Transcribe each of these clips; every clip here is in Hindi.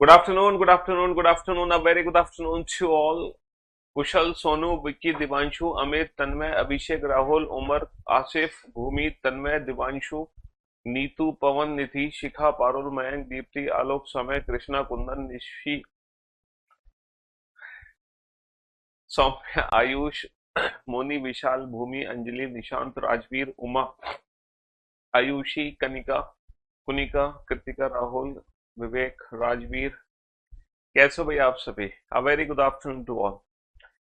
Good afternoon, good afternoon, good afternoon. A very good afternoon to all. कुशल, सोनू, विक्की, दिवांशु, अमित, तन्मय, अभिषेक, राहुल, उमर, आसिफ, भूमि, तन्मय, दिवांशु, नीतू, पवन, निधि, शिखा, पारुल, मयंक, दीप्ति, आलोक, समय, कृष्णा, कुंदन, निशी, सौम्य, आयुष, मोनी, विशाल, भूमि, अंजलि, निशांत, राजवीर, उमा, आयुषी, कनिका, कुनिका, कृतिका, राहुल, विवेक, राजवीर। कैसे हो भैया आप सभी? A very good afternoon to all.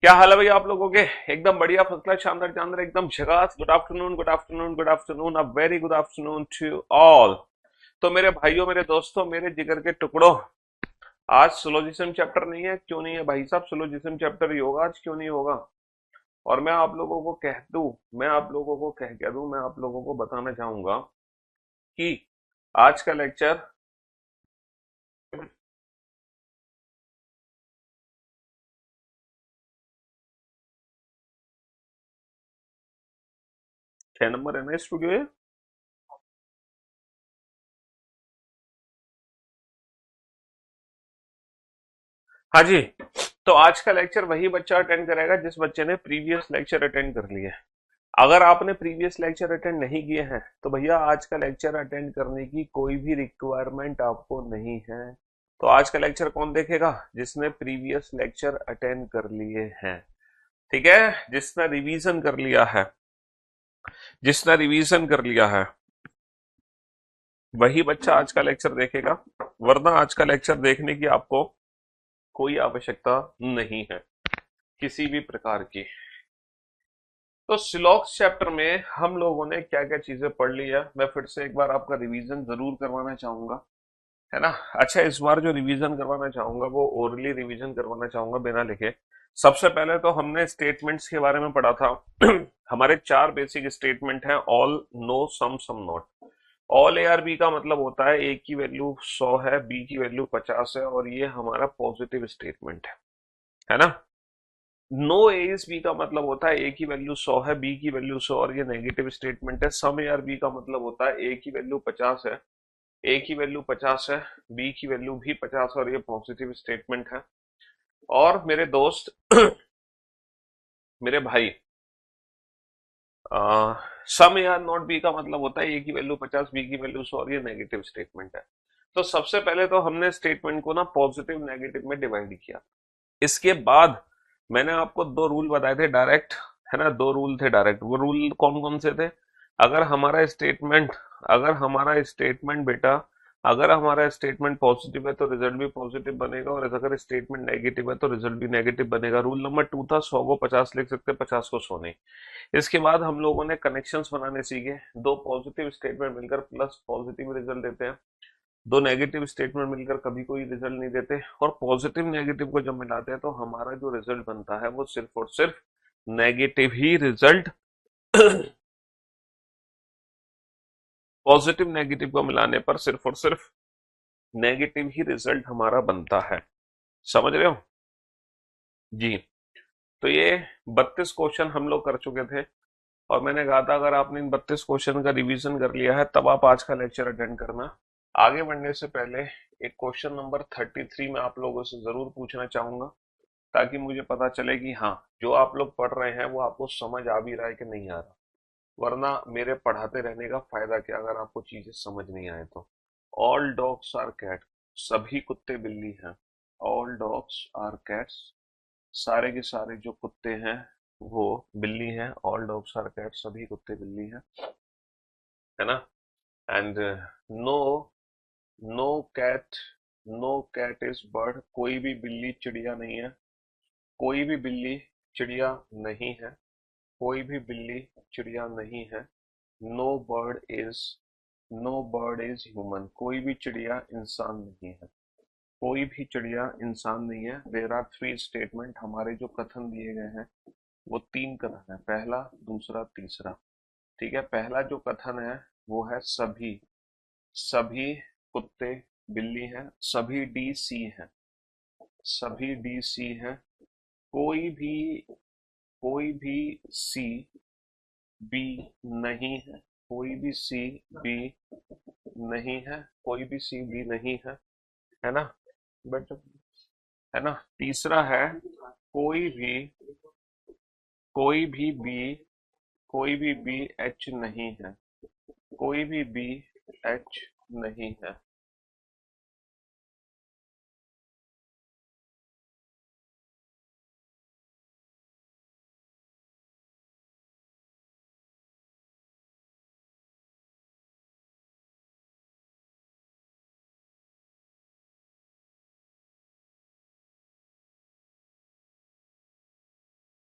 क्या हाल है भैया आप लोगों के? एकदम बढ़िया, फर्स्ट क्लास, शानदार शानदार, एकदम झकास। Good afternoon, good afternoon, good afternoon, a very good afternoon to all. तो मेरे भाइयों, मेरे दोस्तों, मेरे जिगर के टुकड़ों, आज सिलोजिज्म चैप्टर नहीं है। क्यों नहीं है भाई साहब? सिलोजिज्म चैप्टर ही होगा आज, क्यों नहीं होगा? और मैं आप लोगों को कह दूं, मैं आप लोगों को कह दूं, मैं आप लोगों को बताना चाहूंगा कि आज का लेक्चर 6 नंबर है ना स्टूडियो है। हाँ जी। तो आज का लेक्चर वही बच्चा अटेंड करेगा जिस बच्चे ने प्रीवियस लेक्चर अटेंड कर लिया है। अगर आपने प्रीवियस लेक्चर अटेंड नहीं किए हैं तो भैया आज का लेक्चर अटेंड करने की कोई भी रिक्वायरमेंट आपको नहीं है। तो आज का लेक्चर कौन देखेगा? जिसने प्रीवियस लेक्चर अटेंड कर लिए हैं। ठीक है, जिसने रिवीजन कर लिया है, जिसने रिवीजन कर लिया है वही बच्चा आज का लेक्चर देखेगा। वरना आज का लेक्चर देखने की आपको कोई आवश्यकता नहीं है किसी भी प्रकार की। तो सिलॉक्स चैप्टर में हम लोगों ने क्या क्या चीजें पढ़ ली है, मैं फिर से एक बार आपका रिवीजन जरूर करवाना चाहूंगा, है ना। अच्छा, इस बार जो रिवीजन करवाना चाहूंगा वो ओरली रिवीजन करवाना चाहूंगा, बिना लिखे। सबसे पहले तो हमने स्टेटमेंट्स के बारे में पढ़ा था। हमारे 4 बेसिक स्टेटमेंट हैं: all, no, some not. All A are B का मतलब होता है ए की वैल्यू 100 है, बी की वैल्यू 50 है, और ये हमारा पॉजिटिव स्टेटमेंट है ना। नो ए इज बी का मतलब होता है ए की वैल्यू 100 है, बी की वैल्यू 100, और ये नेगेटिव स्टेटमेंट है। सम ए आर बी का मतलब होता है ए की वैल्यू 50 है, ए की वैल्यू 50 है, बी की वैल्यू भी 50 है, और ये पॉजिटिव स्टेटमेंट है। और मेरे दोस्त, मेरे भाई, सम ए आर नॉट बी का मतलब होता है ए की वैल्यू 50, बी की वैल्यू 100, और ये नेगेटिव स्टेटमेंट है। तो सबसे पहले तो हमने स्टेटमेंट को ना पॉजिटिव नेगेटिव में डिवाइड किया। इसके बाद मैंने आपको 2 रूल बताए थे डायरेक्ट, है ना। 2 रूल थे डायरेक्ट। वो रूल कौन कौन से थे? अगर हमारा स्टेटमेंट अगर हमारा स्टेटमेंट बेटा अगर हमारा स्टेटमेंट पॉजिटिव है तो रिजल्ट भी पॉजिटिव बनेगा, और अगर स्टेटमेंट नेगेटिव है तो रिजल्ट भी नेगेटिव बनेगा। रूल नंबर 2 था 100 को 50 लिख सकते, 50 को 100 नहीं। इसके बाद हम लोगों ने कनेक्शंस बनाने सीखे। 2 पॉजिटिव स्टेटमेंट मिलकर प्लस पॉजिटिव रिजल्ट देते हैं, 2 नेगेटिव स्टेटमेंट मिलकर कभी कोई रिजल्ट नहीं देते। और पॉजिटिव नेगेटिव को जब मिलाते हैं तो हमारा जो रिजल्ट बनता है वो सिर्फ और सिर्फ नेगेटिव ही रिजल्ट। पॉजिटिव नेगेटिव को मिलाने पर सिर्फ और सिर्फ नेगेटिव ही रिजल्ट हमारा बनता है। समझ रहे हो जी? तो ये 32 क्वेश्चन हम लोग कर चुके थे, और मैंने कहा था अगर आपने इन 32 क्वेश्चन का रिवीजन कर लिया है तब आप आज का लेक्चर अटेंड करना। आगे बढ़ने से पहले एक क्वेश्चन नंबर 33 में आप लोगों से जरूर पूछना चाहूंगा, ताकि मुझे पता चले कि हाँ, जो आप लोग पढ़ रहे हैं वो आपको समझ आ भी रहा है कि नहीं आ रहा। वरना मेरे पढ़ाते रहने का फायदा क्या अगर आपको चीजें समझ नहीं आए तो। ऑल डॉग्स आर कैट, सभी कुत्ते बिल्ली हैं। ऑल डॉग्स आर कैट्स, सारे के सारे जो कुत्ते हैं वो बिल्ली हैं। ऑल डॉग्स आर कैट, सभी कुत्ते बिल्ली हैं, है ना। And no, no cat, no cat is bird, कोई भी बिल्ली चिड़िया नहीं है। कोई भी बिल्ली चिड़िया नहीं है। कोई भी बिल्ली चिड़िया नहीं है। No bird is, no bird is human, कोई भी चिड़िया इंसान नहीं है। कोई भी चिड़िया इंसान नहीं है। देयर आर 3 स्टेटमेंट, हमारे जो कथन दिए गए हैं वो 3 कथन है, पहला, दूसरा, तीसरा। ठीक है, पहला जो कथन है वो है सभी, सभी कुत्ते बिल्ली हैं, सभी डी सी हैं, सभी डी सी हैं। कोई भी, कोई भी सी बी नहीं है, कोई भी सी बी नहीं है, कोई भी सी बी नहीं है, है ना। बैठ जाओ, है ना। तीसरा है कोई भी कोई भी बी कोई भी बी एच नहीं है, कोई भी बी एच नहीं है।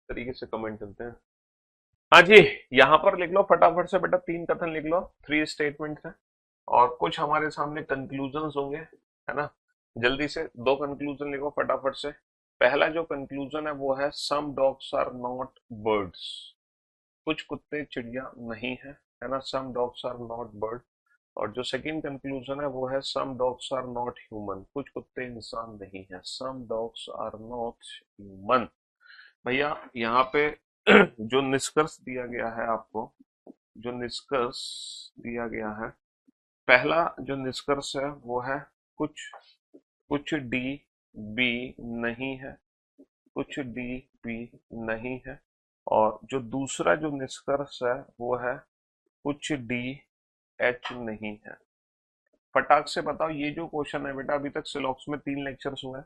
तरीके से कमेंट करते हैं। हाँ जी, यहाँ पर लिख लो फटाफट से बेटा, 3 कथन लिख लो, 3 स्टेटमेंट है और कुछ हमारे सामने कंक्लूजन्स होंगे, है ना। जल्दी से 2 कंक्लूजन लिखो फटाफट से। पहला जो कंक्लूजन है वो है some dogs are not birds, कुछ कुत्ते चिड़िया नहीं है ना। Some dogs are not bird. और जो सेकंड कंक्लूजन है वो है some dogs are not human, कुछ कुत्ते इंसान नहीं है। Some dogs are not human. भैया यहाँ पे जो निष्कर्ष दिया गया है आपको, जो निष्कर्ष दिया गया है, पहला जो निष्कर्ष है वो है कुछ कुछ डी बी नहीं है, कुछ डी बी नहीं है। और जो दूसरा जो निष्कर्ष है वो है कुछ डी एच नहीं है। फटाक से बताओ, ये जो क्वेश्चन है बेटा, अभी तक सिलॉक्स में 3 लेक्चर्स हुए हैं,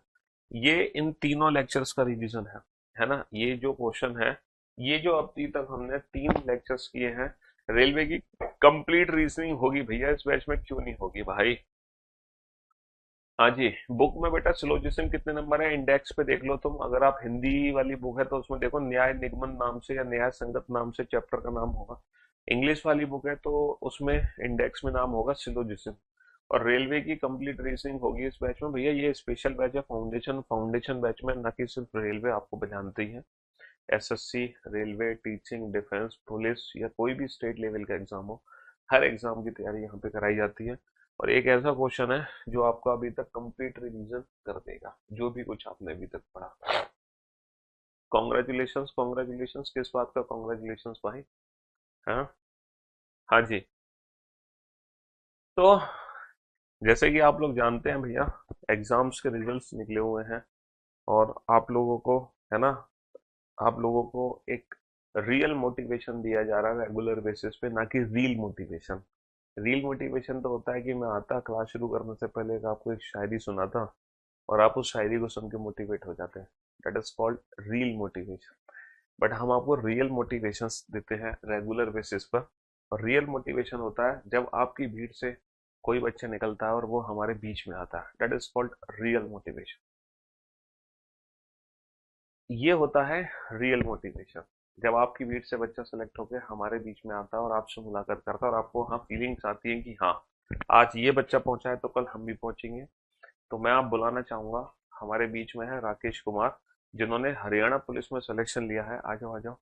ये इन तीनों लेक्चर्स का रिवीजन है ना। ये जो क्वेश्चन है, ये जो अभी तक हमने 3 लेक्चर्स किए हैं, रेलवे की कंप्लीट रीजनिंग होगी भैया इस बैच में, क्यों नहीं होगी भाई। हाँ जी, बुक में बेटा सिलोजिज्म कितने नंबर है इंडेक्स पे देख लो तुम। अगर आप हिंदी वाली बुक है तो उसमें देखो न्याय निगमन नाम से या न्याय संगत नाम से चैप्टर का नाम होगा। इंग्लिश वाली बुक है तो उसमें इंडेक्स में नाम होगा सिलोजिज्म। और रेलवे की कंप्लीट रीजनिंग होगी इस बैच में भैया। ये स्पेशल बैच है, फाउंडेशन बैच में, ना कि सिर्फ रेलवे आपको जानती है। SSC, railway, teaching, defence, police या कोई भी स्टेट लेवल का एग्जाम हो, हर एग्जाम की तैयारी यहाँ पे कराई जाती है। और एक ऐसा क्वेश्चन है जो आपका अभी तक कंप्लीट रिवीजन कर देगा, जो भी कुछ आपने अभी तक पढ़ा। कॉन्ग्रेचुलेशंस, कॉन्ग्रेचुलेशंस, किस बात का कॉन्ग्रेचुलेशंस भाई। हाँ, हाँ जी। तो जैसे कि आप लोग जानते हैं भैया, एग्जाम्स के रिजल्ट्स निकले हुए हैं और आप लोगों को, है ना, आप लोगों को एक रियल मोटिवेशन दिया जा रहा है रेगुलर बेसिस पे, ना कि रील मोटिवेशन। रील मोटिवेशन तो होता है कि मैं आता क्लास शुरू करने से पहले आपको एक शायरी सुनाता और आप उस शायरी को सुन के मोटिवेट हो जाते हैं। That is called reel motivation. But हम आपको रियल मोटिवेशन देते हैं रेगुलर बेसिस पर। और रियल मोटिवेशन होता है जब आपकी भीड़ से कोई बच्चा निकलता है और वो हमारे बीच में आता है। That is called real motivation. ये होता है रियल मोटिवेशन, जब आपकी भीड़ से बच्चा सेलेक्ट होकर हमारे बीच में आता है और आपसे मुलाकात करता है और आपको हाँ फीलिंग्स आती है कि हाँ आज ये बच्चा पहुंचा है तो कल हम भी पहुंचेंगे। तो मैं आप बुलाना चाहूंगा, हमारे बीच में है राकेश कुमार, जिन्होंने हरियाणा पुलिस में सिलेक्शन लिया है। आ जाओ, आ जाओ।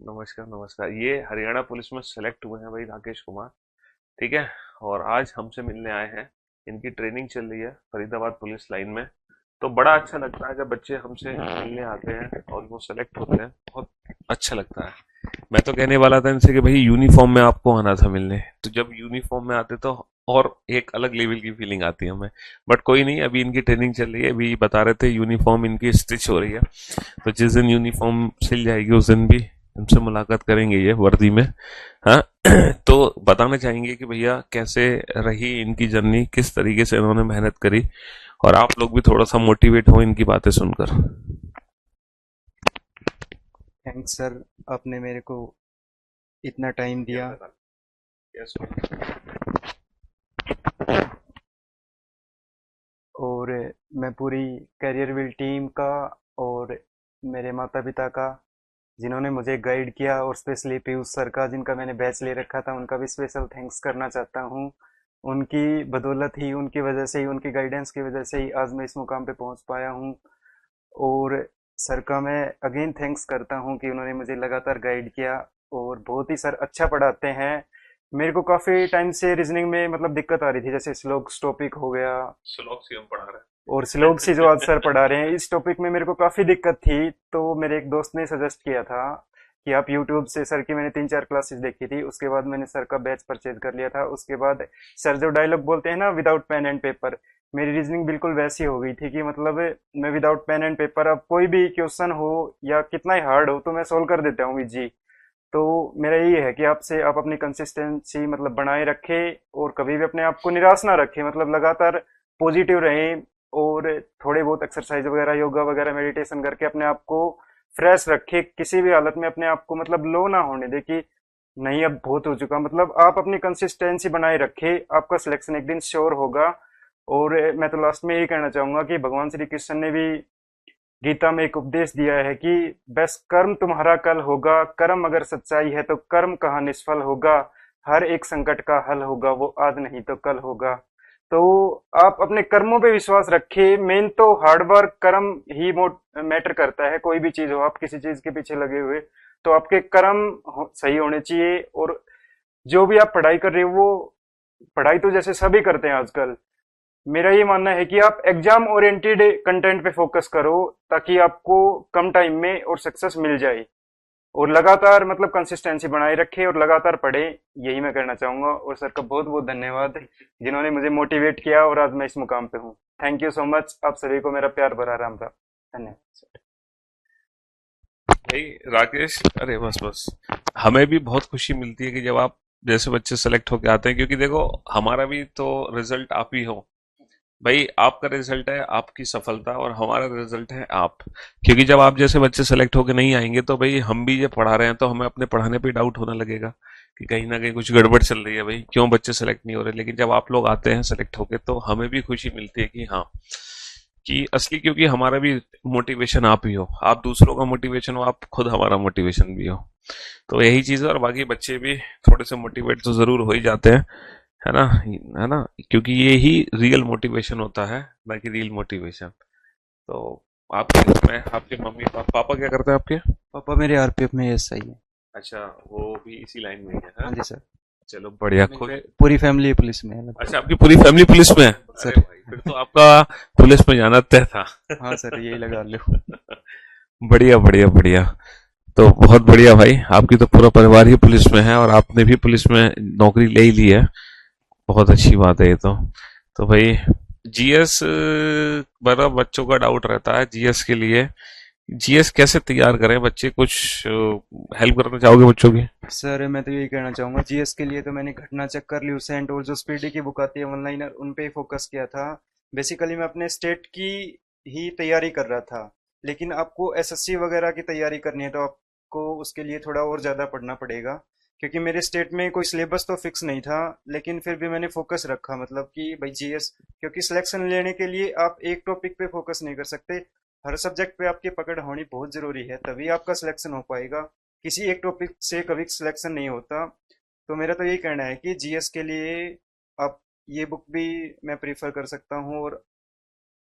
नमस्कार, नमस्कार। ये हरियाणा पुलिस में सेलेक्ट हुए हैं भाई राकेश कुमार, ठीक है। और आज हमसे मिलने आए हैं। इनकी ट्रेनिंग चल रही है फरीदाबाद पुलिस लाइन में। तो बड़ा अच्छा लगता है जब बच्चे हमसे मिलने आते हैं और वो सेलेक्ट होते हैं, बहुत अच्छा लगता है। मैं तो कहने वाला था इनसे कि भाई यूनिफॉर्म में आपको आना था मिलने, तो जब यूनिफॉर्म में आते तो और एक अलग लेवल की फीलिंग आती है हमें। बट कोई नहीं, अभी इनकी ट्रेनिंग चल रही है, अभी बता रहे थे यूनिफॉर्म इनकी स्टिच हो रही है। तो जिस दिन यूनिफॉर्म सिल जाएगी उस दिन भी इनसे मुलाकात करेंगे ये वर्दी में। हाँ तो बताना चाहेंगे कि भैया कैसे रही इनकी जर्नी, किस तरीके से इन्होंने मेहनत करी, और आप लोग भी थोड़ा सा मोटिवेट हो इनकी बातें सुनकर। थैंक्स सर, आपने मेरे को इतना टाइम दिया। यस। और मैं पूरी करियर विल टीम का और मेरे माता पिता का, जिन्होंने मुझे गाइड किया, और स्पेशली पीयूष सर का, जिनका मैंने बैच ले रखा था, उनका भी स्पेशल थैंक्स करना चाहता हूँ। उनकी बदौलत ही, उनकी वजह से ही, उनकी गाइडेंस की वजह से ही आज मैं इस मुकाम पे पहुँच पाया हूँ। और सर का मैं अगेन थैंक्स करता हूँ कि उन्होंने मुझे लगातार गाइड किया, और बहुत ही सर अच्छा पढ़ाते हैं। मेरे को काफ़ी टाइम से रीजनिंग में मतलब दिक्कत आ रही थी, जैसे स्लोक्स टॉपिक हो गया, श्लोक सी हम पढ़ा रहे और स्लोक्स ही जो आज सर पढ़ा रहे हैं, इस टॉपिक में मेरे को काफ़ी दिक्कत थी। तो मेरे एक दोस्त ने सजेस्ट किया था कि आप यूट्यूब से सर की मैंने 3-4 क्लासेस देखी थी, उसके बाद मैंने सर का बैच परचेज कर लिया था। उसके बाद सर जो डायलॉग बोलते हैं ना, विदाउट पेन एंड पेपर, मेरी रीजनिंग बिल्कुल वैसी हो गई थी कि मतलब मैं विदाउट पेन एंड पेपर अब कोई भी क्वेश्चन हो या कितना ही हार्ड हो तो मैं सोल्व कर देता हूँ जी। तो मेरा यही है कि आपसे आप अपनी कंसिस्टेंसी मतलब बनाए रखें और कभी भी अपने आप को निराश ना रखें, मतलब लगातार पॉजिटिव रहें और थोड़े बहुत एक्सरसाइज वगैरह, योगा वगैरह, मेडिटेशन करके अपने आप को फ्रेश रखें। किसी भी हालत में अपने आप को मतलब लो ना होने दे कि नहीं अब बहुत हो चुका। मतलब आप अपनी कंसिस्टेंसी बनाए रखें, आपका सिलेक्शन एक दिन श्योर होगा। और मैं तो लास्ट में यही कहना चाहूंगा कि भगवान श्री कृष्ण ने भी गीता में एक उपदेश दिया है कि बस कर्म तुम्हारा कल होगा, कर्म अगर सच्चाई है तो कर्म कहाँ निष्फल होगा, हर एक संकट का हल होगा वो आज नहीं तो कल होगा। तो आप अपने कर्मों पे विश्वास रखिए। मेन तो हार्ड वर्क, कर्म ही मैटर करता है। कोई भी चीज हो, आप किसी चीज के पीछे लगे हुए तो आपके कर्म सही होने चाहिए। और जो भी आप पढ़ाई कर रहे हो, वो पढ़ाई तो जैसे सभी करते हैं आजकल, मेरा ये मानना है कि आप एग्जाम ओरिएंटेड कंटेंट पे फोकस करो ताकि आपको कम टाइम में और सक्सेस मिल जाए। और लगातार मतलब कंसिस्टेंसी बनाए रखे और लगातार पढ़े, यही मैं करना चाहूंगा। और सर का बहुत बहुत धन्यवाद जिन्होंने मुझे मोटिवेट किया और आज मैं इस मुकाम पे हूँ। Thank you so much. आप सभी को मेरा प्यार भरा राम राम। धन्यवाद। भाई राकेश, अरे बस बस, हमें भी बहुत खुशी मिलती है कि जब आप जैसे बच्चे सेलेक्ट होके आते हैं, क्योंकि देखो हमारा भी तो रिजल्ट आप ही हो भाई। आपका रिजल्ट है आपकी सफलता और हमारा रिजल्ट है आप। क्योंकि जब आप जैसे बच्चे सेलेक्ट होके नहीं आएंगे तो भाई हम भी जब पढ़ा रहे हैं तो हमें अपने पढ़ाने पे डाउट होने लगेगा कि कहीं ना कहीं कुछ गड़बड़ चल रही है, भाई क्यों बच्चे सेलेक्ट नहीं हो रहे। लेकिन जब आप लोग आते हैं सेलेक्ट होके तो हमें भी खुशी मिलती है कि हाँ, कि असली, क्योंकि हमारा भी मोटिवेशन आप ही हो, आप दूसरों का मोटिवेशन हो, आप खुद हमारा मोटिवेशन भी हो। तो यही चीज है। और बाकी बच्चे भी थोड़े से मोटिवेट तो जरूर हो ही जाते हैं, है ना, है ना, क्योंकि ये ही रियल मोटिवेशन होता है, बाकी रियल मोटिवेशन। तो आपके घर में आपके मम्मी पापा क्या करते हैं आपके? पापा मेरे आरपीएफ में एसआई है। अच्छा, वो भी इसी लाइन में ही है, हाँ हाँ? जी सर। चलो बढ़िया, मेरी खुश। पूरी फैमिली पुलिस में है अच्छा, लगभग। आपकी पूरी फैमिली पुलिस में है? अरे सर। भाई, फिर तो आपका पुलिस में जाना तय था। हाँ सर, यही लगा लो। बढ़िया बढ़िया बढ़िया। तो बहुत बढ़िया भाई, आपकी तो पूरा परिवार ही पुलिस में है और आपने भी पुलिस में नौकरी ले ही ली है। बहुत अच्छी बात है ये तो भाई जीएस, बड़ा बच्चों का डाउट रहता है जीएस के लिए। जीएस कैसे तैयार करें बच्चे, कुछ हेल्प करना चाहोगे बच्चों की? सर मैं तो यही कहना चाहूंगा, जीएस के लिए तो मैंने घटना चक्कर, ल्यूसेंट और जो स्पीडी की बुक आती है वन लाइनर, उन पे ही फोकस किया था। बेसिकली मैं अपने स्टेट की ही तैयारी कर रहा था। लेकिन आपको एसएससी वगैरह की तैयारी करनी है तो आपको उसके लिए थोड़ा और ज़्यादा पढ़ना पड़ेगा, क्योंकि मेरे स्टेट में कोई सिलेबस तो फिक्स नहीं था। लेकिन फिर भी मैंने फोकस रखा, मतलब कि भाई जीएस, क्योंकि सिलेक्शन लेने के लिए आप एक टॉपिक पे फोकस नहीं कर सकते। हर सब्जेक्ट पे आपकी पकड़ होनी बहुत ज़रूरी है, तभी आपका सिलेक्शन हो पाएगा। किसी एक टॉपिक से कभी सिलेक्शन नहीं होता। तो मेरा तो यही कहना है कि जीएस के लिए आप ये बुक भी मैं प्रीफर कर सकता हूँ। और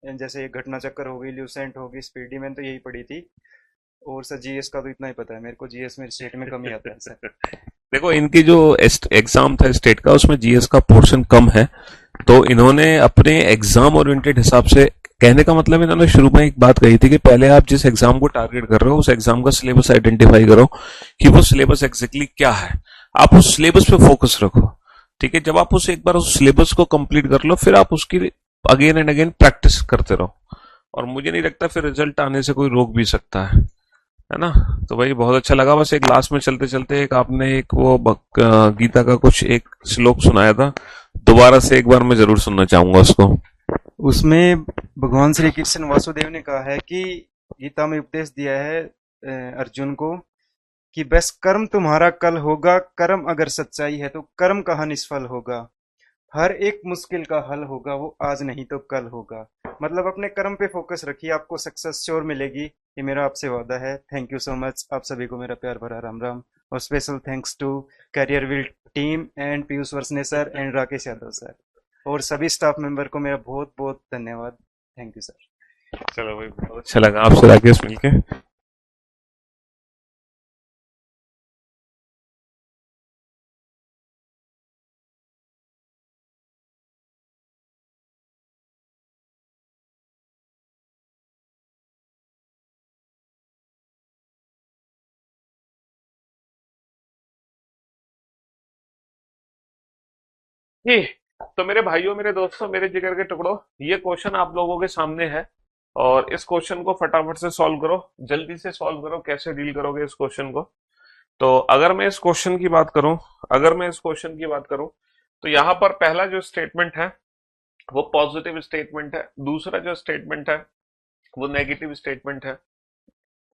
जैसे घटना चक्कर हो गई, ल्यूसेंट हो गई, स्पीडी, मैंने तो यही पढ़ी थी। और सर जीएस का तो इतना ही पता है मेरे को, जीएस में स्टेट में कम ही आता है सर। देखो इनकी जो एग्जाम था स्टेट का, उसमें जीएस का पोर्शन कम है। तो इन्होंने अपने एग्जाम ओरिएंटेड हिसाब से, कहने का मतलब इन्होंने शुरू में एक बात कही थी कि पहले आप जिस एग्जाम को टारगेट कर रहे हो उस एग्जाम का सिलेबस आइडेंटिफाई करो कि वो सिलेबस एग्जैक्टली क्या है। आप उस सिलेबस पे फोकस रखो। ठीक है, जब आप उस एक बार उस सिलेबस को कंप्लीट कर लो फिर आप उसकी अगेन एंड अगेन प्रैक्टिस करते रहो। और मुझे नहीं लगता फिर रिजल्ट आने से कोई रोक भी सकता है ना। तो भाई बहुत अच्छा लगा। बस एक लास्ट में चलते चलते एक आपने एक वो गीता का कुछ एक श्लोक सुनाया था, दोबारा से एक बार मैं जरूर सुनना चाहूंगा उसको। उसमें भगवान श्री कृष्ण वासुदेव ने कहा है कि गीता में उपदेश दिया है अर्जुन को कि बस कर्म तुम्हारा कल होगा, कर्म अगर सच्चाई है तो कर्म कहाँ निष्फल होगा, हर एक मुश्किल का हल होगा वो आज नहीं तो कल होगा। मतलब अपने कर्म पे फोकस रखिए, आपको सक्सेस श्योर मिलेगी, ये मेरा आपसे वादा है। Thank you so much. आप सभी को मेरा प्यार भरा राम राम। और special thanks to Careerwill team and Piyush Varshney sir and Rakesh Yadav sir, और सभी स्टाफ मेंबर को मेरा बहुत बहुत धन्यवाद। Thank you sir. चलो भाई, बहुत अच्छा लगा आपसे राकेश मिलके। जी। तो मेरे भाइयों, मेरे दोस्तों, मेरे जिगर के टुकड़ों, ये क्वेश्चन आप लोगों के सामने है और इस क्वेश्चन को फटाफट से सॉल्व करो, जल्दी से सॉल्व करो। कैसे डील करोगे इस क्वेश्चन को? तो अगर मैं इस क्वेश्चन की बात करूं तो यहाँ पर पहला जो स्टेटमेंट है वो पॉजिटिव स्टेटमेंट है, दूसरा जो स्टेटमेंट है वो नेगेटिव स्टेटमेंट है,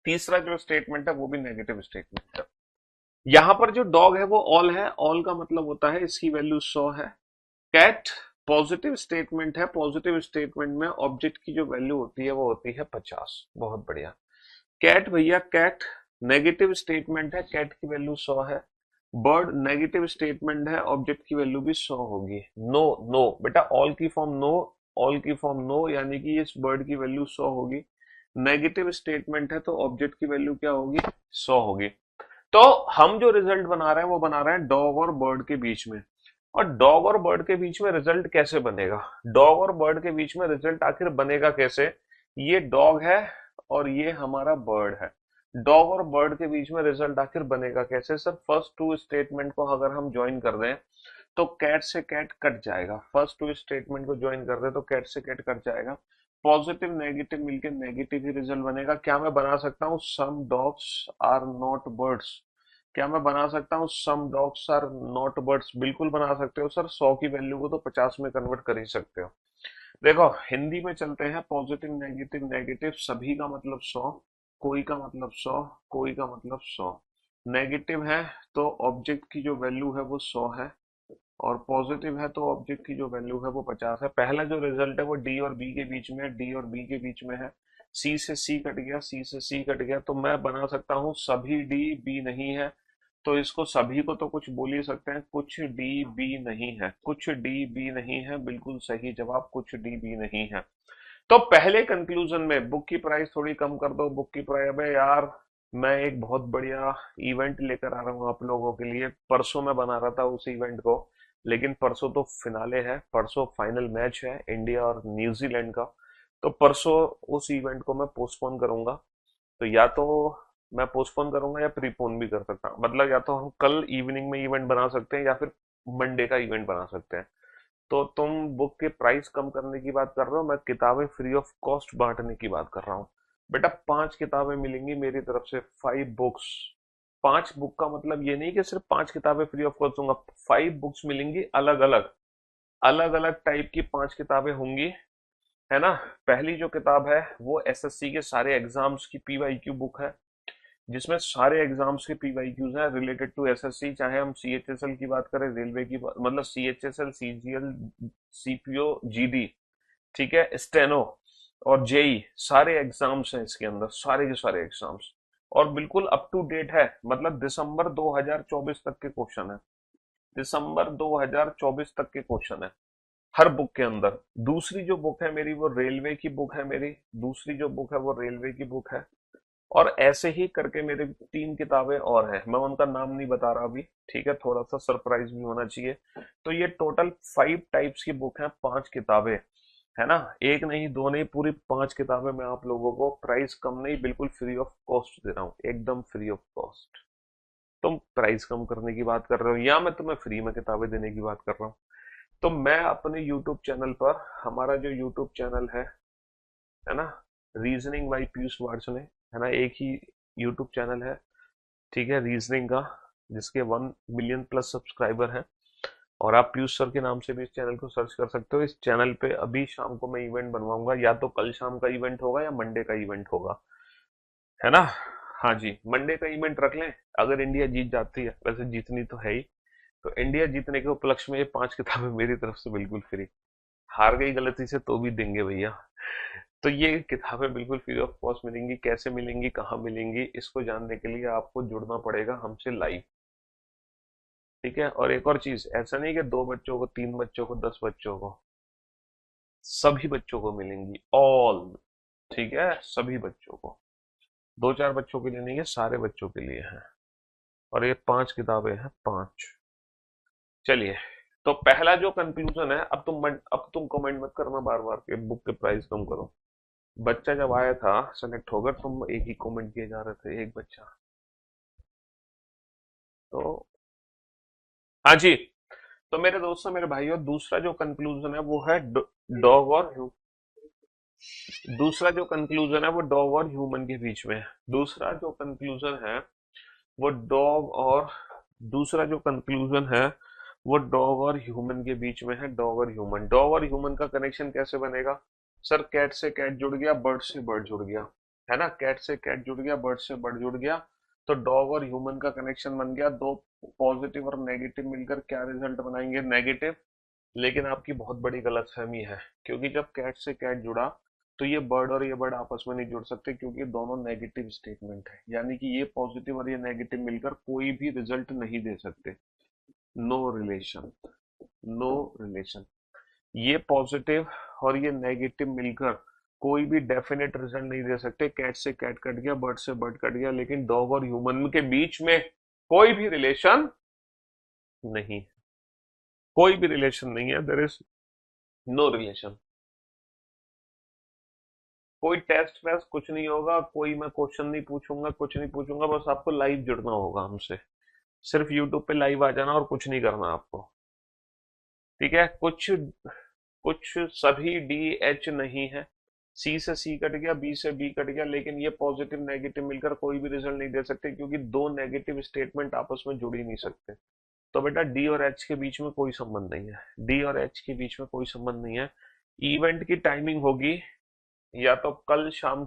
तीसरा जो स्टेटमेंट है वो भी नेगेटिव स्टेटमेंट है। यहाँ पर जो डॉग है वो ऑल है, ऑल का मतलब होता है इसकी वैल्यू 100 है। कैट पॉजिटिव स्टेटमेंट है, पॉजिटिव स्टेटमेंट में ऑब्जेक्ट की जो वैल्यू होती है वो होती है 50। बहुत बढ़िया। कैट भैया, कैट नेगेटिव स्टेटमेंट है, कैट की वैल्यू 100 है। बर्ड नेगेटिव स्टेटमेंट है, ऑब्जेक्ट की वैल्यू भी 100 होगी। नो, नो बेटा, ऑल की फॉर्म नो, ऑल की फॉर्म नो, यानी कि इस बर्ड की वैल्यू 100 होगी। नेगेटिव स्टेटमेंट है तो ऑब्जेक्ट की वैल्यू क्या होगी? 100 होगी। तो हम जो रिजल्ट बना रहे हैं वो बना रहे हैं डॉग और बर्ड के बीच में। और डॉग और बर्ड के बीच में रिजल्ट कैसे बनेगा? डॉग और बर्ड के बीच में रिजल्ट आखिर बनेगा कैसे? ये डॉग है और ये हमारा बर्ड है। डॉग और बर्ड के बीच में रिजल्ट आखिर बनेगा कैसे? सर, फर्स्ट टू स्टेटमेंट को अगर हम ज्वाइन कर दें तो कैट से कैट कट जाएगा। फर्स्ट टू स्टेटमेंट को ज्वाइन कर दे तो कैट से कैट कट जाएगा। पॉजिटिव नेगेटिव मिलके नेगेटिव ही रिजल्ट बनेगा। क्या मैं बना सकता हूँ some dogs are not birds? क्या मैं बना सकता हूँ some dogs are not birds? बिल्कुल बना सकते हो सर। 100 की वैल्यू को तो 50 में कन्वर्ट कर ही सकते हो। देखो, हिंदी में चलते हैं। पॉजिटिव नेगेटिव नेगेटिव, सभी का मतलब 100, कोई का मतलब 100, कोई का मतलब 100। नेगेटिव है तो ऑब्जेक्ट की जो वैल्यू है वो 100 है, और पॉजिटिव है तो ऑब्जेक्ट की जो वैल्यू है वो 50 है। पहला जो रिजल्ट है वो डी और बी के बीच में है, डी और बी के बीच में है। सी से सी कट गया, सी से सी कट गया, तो मैं बना सकता हूँ सभी डी बी नहीं है। तो इसको सभी को तो कुछ बोल ही सकते हैं, कुछ डी बी नहीं है, कुछ डी बी नहीं है। बिल्कुल सही जवाब, कुछ डी बी नहीं है। तो पहले कंक्लूजन में बुक की प्राइस थोड़ी कम कर दो। बुक की प्राइस, अबे यार, मैं एक बहुत बढ़िया इवेंट लेकर आ रहा हूँ आप लोगों के लिए। परसों मैं बना रहा था उस इवेंट को, लेकिन परसों तो फिनाले है, परसों फाइनल मैच है इंडिया और न्यूजीलैंड का। तो परसों उस इवेंट को मैं पोस्टपोन करूंगा। तो या तो मैं पोस्टपोन करूंगा या प्रीपोन भी कर सकता हूँ। मतलब या तो हम कल इवनिंग में इवेंट बना सकते हैं या फिर मंडे का इवेंट बना सकते हैं। तो तुम बुक के प्राइस कम करने की बात कर रहे हो, मैं किताबें फ्री ऑफ कॉस्ट बांटने की बात कर रहा हूँ। बेटा, 5 किताबें मिलेंगी मेरी तरफ से, 5 बुक्स। 5 बुक का मतलब ये नहीं कि सिर्फ 5 किताबें फ्री ऑफ कॉस्ट दूंगा। 5 बुक्स मिलेंगी, अलग अलग, अलग अलग टाइप की 5 किताबें होंगी, है ना। पहली जो किताब है वो एसएससी के सारे एग्जाम्स की पीवाईक्यू बुक है, जिसमें सारे एग्जाम्स के पीवाईक्यूज हैं रिलेटेड टू एसएससी। चाहे हम सीएचएसएल की बात करें, रेलवे की मतलब सीएचएसएल, सीजीएल, सीपीओ, जीडी, ठीक है, स्टेनो और जेई, सारे एग्जाम्स हैं इसके अंदर, सारे के सारे एग्जाम्स। और बिल्कुल अप टू डेट है, मतलब दिसंबर 2024 तक के क्वेश्चन है। दिसंबर 2024 तक के क्वेश्चन है हर बुक के अंदर। दूसरी जो बुक है मेरी वो रेलवे की बुक है, मेरी दूसरी जो बुक है वो रेलवे की बुक है। और ऐसे ही करके मेरे 3 किताबें और हैं, मैं उनका नाम नहीं बता रहा अभी, ठीक है, थोड़ा सा सरप्राइज भी होना चाहिए। तो ये टोटल 5 टाइप्स की बुक है, 5 किताबें, है ना। एक नहीं, दो नहीं, पूरी 5 किताबें मैं आप लोगों को प्राइस कम नहीं, बिल्कुल फ्री ऑफ कॉस्ट दे रहा हूँ, एकदम फ्री ऑफ कॉस्ट। तुम प्राइस कम करने की बात कर रहे हो या मैं तुम्हें फ्री में किताबें देने की बात कर रहा हूँ? तो मैं अपने यूट्यूब चैनल पर, हमारा जो यूट्यूब चैनल है ना, रीजनिंग बाई पीयूष वार्षणे, है ना, एक ही यूट्यूब चैनल है, ठीक है, रीजनिंग का, जिसके 1 मिलियन प्लस सब्सक्राइबर हैं। और आप पीयूष सर के नाम से भी इस चैनल को सर्च कर सकते हो। इस चैनल पे अभी शाम को मैं इवेंट बनवाऊंगा, या तो कल शाम का इवेंट होगा या मंडे का इवेंट होगा, है ना। हाँ जी, मंडे का इवेंट रख लें। अगर इंडिया जीत जाती है, वैसे जीतनी तो है ही, तो इंडिया जीतने के उपलक्ष्य में ये 5 किताबें मेरी तरफ से बिल्कुल फ्री। हार गई गलती से तो भी देंगे भैया। तो ये किताबें बिल्कुल फ्री ऑफ कॉस्ट मिलेंगी। कैसे मिलेंगी, कहाँ मिलेंगी, इसको जानने के लिए आपको जुड़ना पड़ेगा हमसे लाइव, ठीक है। और एक और चीज, ऐसा नहीं कि 2 बच्चों को, 3 बच्चों को, 10 बच्चों को, सभी बच्चों को मिलेंगी, ऑल, ठीक है, सभी बच्चों को। 2-4 बच्चों के लिए नहीं है, सारे बच्चों के लिए है। और ये 5 किताबें हैं, 5। चलिए, तो पहला जो कंक्लूजन है, अब तुम कमेंट मत करना बार बार के बुक के प्राइस कम करो। बच्चा जब आया था सेलेक्ट होकर, तुम एक ही कमेंट किए जा रहे थे, एक बच्चा। तो हाँ जी, तो मेरे दोस्तों, मेरे भाइयों, दूसरा जो कंक्लूजन है वो है डॉग और दूसरा जो कंक्लूजन है वो डॉग और ह्यूमन के बीच में है। दूसरा जो कंक्लूजन है वो डॉग और दूसरा जो कंक्लूजन है वो डॉग और ह्यूमन के बीच में है। डॉग और ह्यूमन का कनेक्शन कैसे बनेगा? सर, कैट से कैट जुड़ गया, बर्ड से बर्ड जुड़ गया, है ना। कैट से कैट जुड़ गया, बर्ड से बर्ड जुड़ गया, तो डॉग और ह्यूमन का कनेक्शन बन गया। दो पॉजिटिव और नेगेटिव मिलकर क्या रिजल्ट बनाएंगे? नेगेटिव। लेकिन आपकी बहुत बड़ी गलतफहमी है, क्योंकि जब कैट से कैट जुड़ा तो ये बर्ड और ये बर्ड आपस में नहीं जुड़ सकते, क्योंकि दोनों नेगेटिव स्टेटमेंट है। यानी कि ये पॉजिटिव और ये नेगेटिव मिलकर कोई भी रिजल्ट नहीं दे सकते। No relation, no relation. ये पॉजिटिव और ये नेगेटिव मिलकर कोई भी डेफिनेट रिजल्ट नहीं दे सकते। कैट से कैट कट गया, बर्ड से बर्ड कट गया, लेकिन डॉग और ह्यूमन के बीच में कोई भी रिलेशन नहीं, कोई भी रिलेशन नहीं है। There is no relation. कोई टेस्ट वेस्ट कुछ नहीं होगा, कोई मैं क्वेश्चन नहीं पूछूंगा, कुछ नहीं पूछूंगा, बस आपको लाइव जुड़ना होगा हमसे। सिर्फ यूट्यूब पे लाइव आ जाना और कुछ नहीं करना आपको। ठीक है। कुछ कुछ सभी डी एच नहीं है। सी से सी कट गया, बी से बी कट गया, लेकिन ये पॉजिटिव नेगेटिव मिलकर कोई भी रिजल्ट नहीं दे सकते, क्योंकि दो नेगेटिव स्टेटमेंट आपस में जुड़ ही नहीं सकते। तो बेटा, डी और एच के बीच में कोई संबंध नहीं है। डी और एच के बीच में कोई संबंध नहीं है। इवेंट की टाइमिंग होगी या तो कल शाम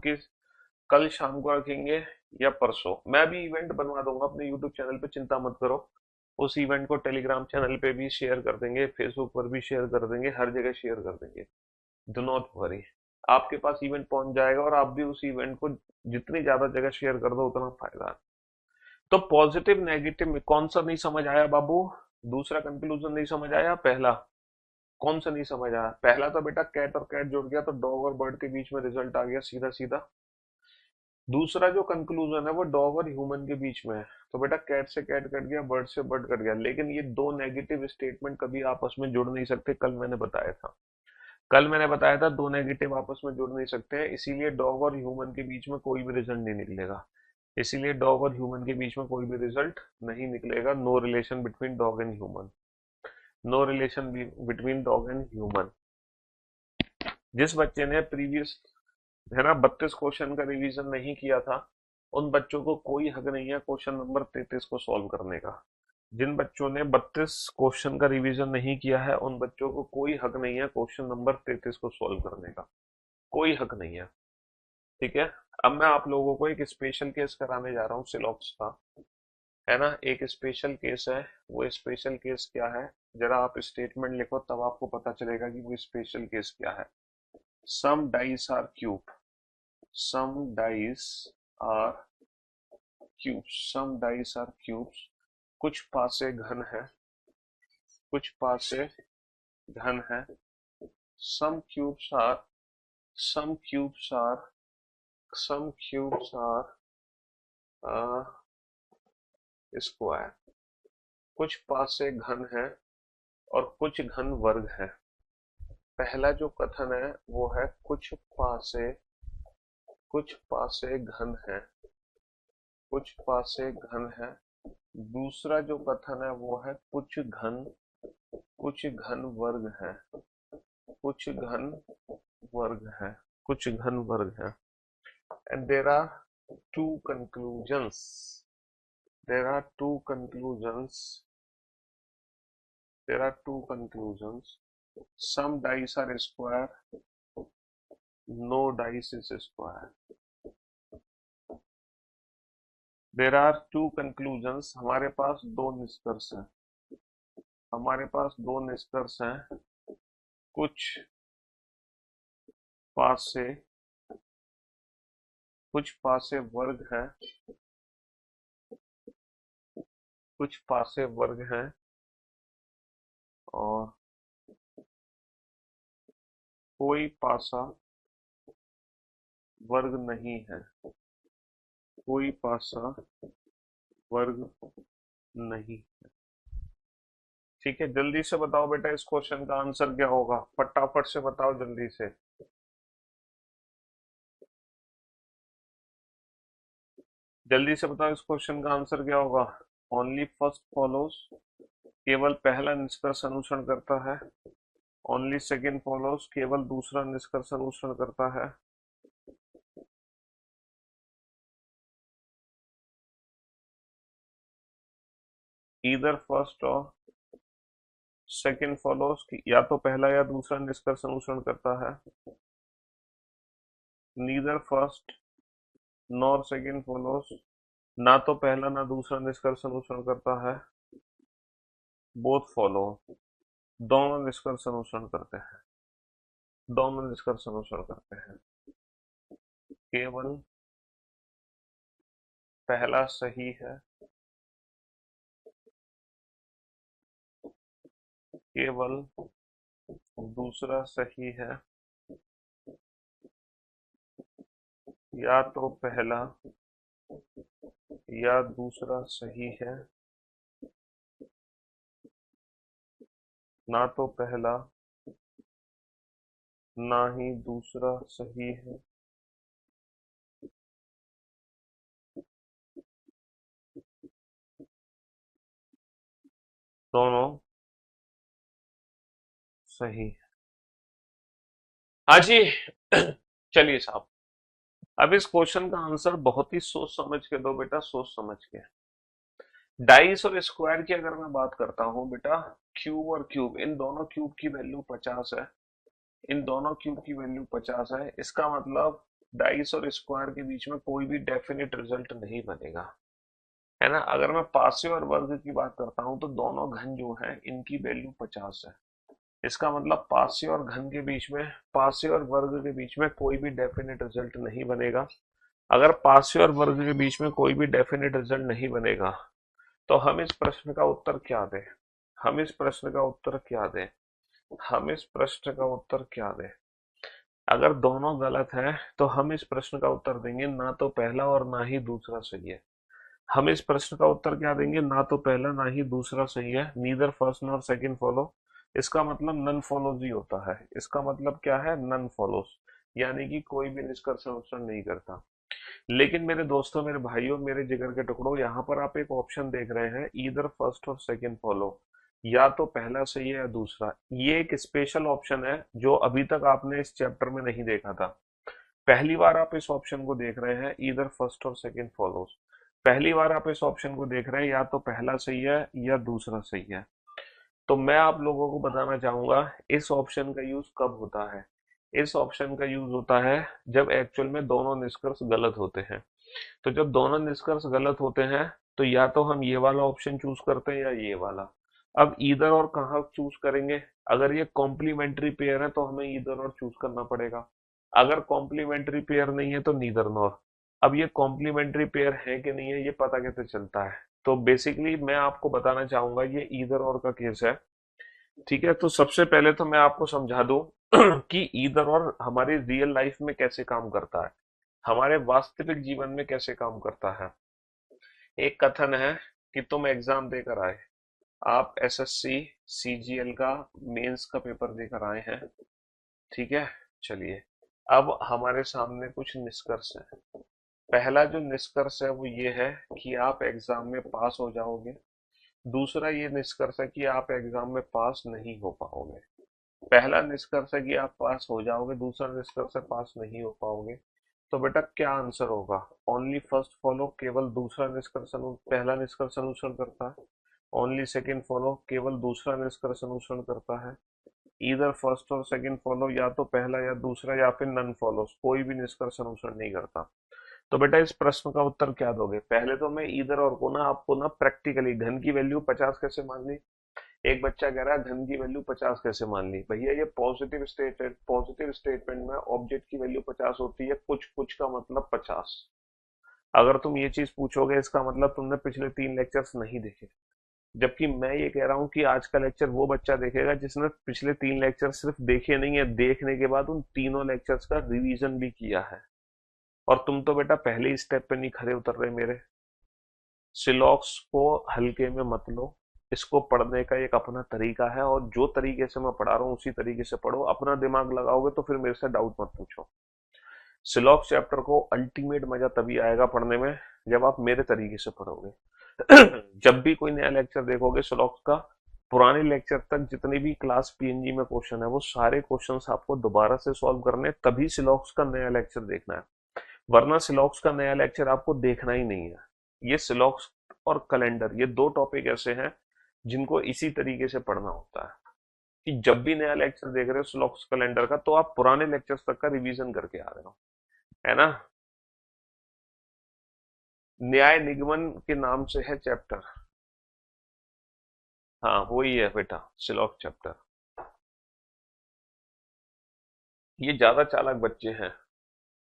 को रखेंगे या परसों। मैं भी इवेंट बनवा दूंगा अपने यूट्यूब चैनल पे, चिंता मत करो। उस इवेंट को टेलीग्राम चैनल पे भी शेयर कर देंगे, फेसबुक पर भी शेयर कर देंगे, हर जगह शेयर कर देंगे। Do not worry. आपके पास इवेंट पहुंच जाएगा और आप भी उस इवेंट को जितनी ज्यादा जगह शेयर कर दो उतना फायदा है। तो पॉजिटिव नेगेटिव में कौन सा नहीं समझ आया बाबू? दूसरा कंक्लूजन नहीं समझ आया? पहला कौन सा नहीं समझ आया? पहला तो बेटा कैट और कैट जुड़ गया तो डॉग और बर्ड के बीच में रिजल्ट आ गया सीधा सीधा। दूसरा जो कंक्लूजन है वो डॉग और ह्यूमन के बीच में है। तो बेटा, कैट से कैट कट गया, बर्ड से बर्ड कट गया, लेकिन ये दो नेगेटिव स्टेटमेंट कभी आपस में जुड़ नहीं सकते। कल मैंने बताया था दो नेगेटिव आपस में जुड़ नहीं सकते हैं, इसीलिए डॉग और ह्यूमन के बीच में कोई भी रिजल्ट नहीं निकलेगा। इसीलिए डॉग और ह्यूमन के बीच में कोई भी रिजल्ट नहीं निकलेगा। No relation between dog and human. No relation between dog and human. जिस बच्चे ने प्रीवियस, है ना, 32 क्वेश्चन का रिवीजन नहीं किया था, उन बच्चों को कोई हक नहीं है क्वेश्चन नंबर 33 को सॉल्व करने का। जिन बच्चों ने 32 क्वेश्चन का रिवीजन नहीं किया है, उन बच्चों को कोई हक नहीं है क्वेश्चन नंबर 33 को सॉल्व करने का। कोई हक नहीं है। ठीक है। अब मैं आप लोगों को एक स्पेशल केस कराने जा रहा हूँ सिलॉक्स का, है ना। एक स्पेशल केस है। वो स्पेशल केस क्या है? जरा आप स्टेटमेंट लिखो, तब आपको पता चलेगा कि वो स्पेशल केस क्या है। Some dice are cube, some dice are cubes, some dice are cubes. कुछ पासे घन है, कुछ पासे घन है। Some cubes are some cubes are some cubes are square. कुछ पासे घन है और कुछ घन वर्ग है। पहला जो कथन है वो है कुछ पासे घन है, कुछ पासे घन है। दूसरा जो कथन है वो है कुछ घन वर्ग है, कुछ घन वर्ग है, कुछ घन वर्ग है। And two conclusions there are two conclusions there are two conclusions. Some dice are square, no dice is square. There are two conclusions. हमारे पास दो निष्कर्ष हैं, हमारे पास दो निष्कर्ष हैं। कुछ पासे कुछ पासे वर्ग हैं, कुछ पासे वर्ग हैं और कोई पासा वर्ग नहीं है, कोई पासा वर्ग नहीं। ठीक है, जल्दी से बताओ बेटा इस क्वेश्चन का आंसर क्या होगा? फटाफट से बताओ जल्दी से। जल्दी से बताओ इस क्वेश्चन का आंसर क्या होगा? ओनली फर्स्ट फॉलोज, केवल पहला निष्कर्ष अनुसरण करता है। ओनली सेकेंड फॉलोज, केवल दूसरा निष्कर्ष अनुसरण करता है। ईदर फर्स्ट और सेकेंड फॉलोज, या तो पहला या दूसरा निष्कर्ष अनुसरण करता है। Neither first nor second follows, ना तो पहला ना दूसरा निष्कर्ष अनुसरण करता है। बोथ फॉलो, दोनों निष्कर्ष अनुसरण करते हैं। दोनों निष्कर्ष अनुसरण करते हैं। केवल पहला सही है, केवल दूसरा सही है, या तो पहला या दूसरा सही है, ना तो पहला ना ही दूसरा सही है। दोनों सही है। हाँ जी। चलिए साहब, अब इस क्वेश्चन का आंसर बहुत ही सोच समझ के दो बेटा, सोच समझ के। डाइस और स्क्वायर की अगर मैं बात करता हूँ बेटा, क्यूब और क्यूब, इन दोनों क्यूब की वैल्यू 50 है। इन दोनों क्यूब की वैल्यू 50 है। इसका मतलब डाइस और स्क्वायर के बीच में कोई भी डेफिनेट रिजल्ट नहीं बनेगा, है ना। अगर मैं पासे और वर्ग की बात करता हूं तो दोनों घन जो है इनकी वैल्यू 50 है। इसका मतलब पासे और घन के बीच में, पासे और वर्ग के बीच में कोई भी डेफिनेट रिजल्ट नहीं बनेगा। अगर पासे और वर्ग के बीच में कोई भी डेफिनेट रिजल्ट नहीं बनेगा तो हम इस प्रश्न का उत्तर क्या दें? हम इस प्रश्न का उत्तर क्या दें? हम इस प्रश्न का उत्तर क्या दें? अगर दोनों गलत है तो हम इस प्रश्न का उत्तर देंगे ना तो पहला और ना ही दूसरा सही है। हम इस प्रश्न का उत्तर क्या देंगे? ना तो पहला ना ही दूसरा सही है। Neither first nor second follow. इसका मतलब नन फॉलोज ही होता है। इसका मतलब क्या है? नन फॉलोज, यानी कि कोई भी निष्कर्ष अनुसरण नहीं करता। लेकिन मेरे दोस्तों, मेरे भाइयों, मेरे जिगर के टुकड़ों, यहाँ पर आप एक ऑप्शन देख रहे हैं, ईदर फर्स्ट और सेकंड फॉलो, या तो पहला सही है या दूसरा। ये एक स्पेशल ऑप्शन है जो अभी तक आपने इस चैप्टर में नहीं देखा था। पहली बार आप इस ऑप्शन को देख रहे हैं, ईदर फर्स्ट और सेकंड फॉलोज। पहली बार आप इस ऑप्शन को देख रहे हैं, या तो पहला सही है या दूसरा सही है। तो मैं आप लोगों को बताना चाहूंगा इस ऑप्शन का यूज कब होता है। इस ऑप्शन का यूज होता है जब एक्चुअल में दोनों निष्कर्ष गलत होते हैं। तो जब दोनों निष्कर्ष गलत होते हैं तो या तो हम ये वाला ऑप्शन चूज करते हैं या ये वाला। अब ईदर और कहाँ चूज करेंगे? अगर ये कॉम्प्लीमेंट्री पेयर है तो हमें ईदर और चूज करना पड़ेगा। अगर कॉम्प्लीमेंट्री पेयर नहीं है तो नीदर नॉर। अब ये कॉम्प्लीमेंट्री पेयर है कि नहीं है ये पता कैसे चलता है? तो बेसिकली मैं आपको बताना चाहूंगा ये ईदर और का केस है। ठीक है, तो सबसे पहले तो मैं आपको समझा दूं कि ईदर और हमारी रियल लाइफ में कैसे काम करता है, हमारे वास्तविक जीवन में कैसे काम करता है। एक कथन है कि तुम एग्जाम देकर आए, आप एसएससी सीजीएल का मेंस का पेपर देकर आए हैं। ठीक है, चलिए, अब हमारे सामने कुछ निष्कर्ष है। पहला जो निष्कर्ष है वो ये है कि आप एग्जाम में पास हो जाओगे। दूसरा ये निष्कर्ष है कि आप एग्जाम में पास नहीं हो पाओगे। पहला निष्कर्ष है कि आप पास हो जाओगे, दूसरा निष्कर्ष है पास नहीं हो पाओगे। तो बेटा क्या आंसर होगा? ओनली फर्स्ट फॉलो, केवल दूसरा निष्कर्ष पहला निष्कर्ष अनुसरण करता है। ओनली सेकंड फॉलो, केवल दूसरा निष्कर्ष अनुसरण करता है। ईदर फर्स्ट और सेकंड फॉलो, या तो पहला या दूसरा, या फिर नन फॉलोस, कोई भी निष्कर्ष अनुसरण नहीं करता। तो बेटा इस प्रश्न का उत्तर क्या दोगे? पहले तो मैं ईदर और को ना आपको ना प्रैक्टिकली घन की वैल्यू 50 कैसे मान ली। एक बच्चा कह रहा है घन की वैल्यू 50 कैसे मान ली। भैया ये पॉजिटिव स्टेटमेंट में ऑब्जेक्ट की वैल्यू 50 होती है, कुछ कुछ का मतलब 50। अगर तुम ये चीज पूछोगे इसका मतलब तुमने पिछले 3 लेक्चर्स नहीं देखे। जबकि मैं ये कह रहा हूँ कि आज का लेक्चर वो बच्चा देखेगा जिसने पिछले 3 लेक्चर सिर्फ देखे नहीं है, देखने के बाद उन तीनों लेक्चर्स का रिवीजन भी किया है। और तुम तो बेटा पहले ही स्टेप पे नहीं खड़े उतर रहे मेरे। सिलॉक्स को हल्के में मत लो, इसको पढ़ने का एक अपना तरीका है, और जो तरीके से मैं पढ़ा रहा हूँ उसी तरीके से पढ़ो। अपना दिमाग लगाओगे तो फिर मेरे से डाउट मत पूछो। सिलॉक्स चैप्टर को अल्टीमेट मजा तभी आएगा पढ़ने में जब आप मेरे तरीके से पढ़ोगे। जब भी कोई नया लेक्चर देखोगे सिलॉक्स का, पुराने लेक्चर तक जितने भी क्लास पीएनजी में क्वेश्चन है वो सारे क्वेश्चंस आपको दोबारा से सॉल्व करने हैं, तभी सिलॉक्स का नया लेक्चर देखना है, वरना सिलॉक्स का नया लेक्चर आपको देखना ही नहीं है। ये सिलॉक्स और कैलेंडर, ये दो टॉपिक ऐसे हैं जिनको इसी तरीके से पढ़ना होता है कि जब भी नया लेक्चर देख रहे हो सिलॉक्स कैलेंडर का, तो आप पुराने लेक्चर्स तक का रिवीजन करके आ रहे हो, है ना। न्याय निगमन के नाम से है चैप्टर। हाँ वही है बेटा, सिलॉक्स चैप्टर। ये ज्यादा चालाक बच्चे हैं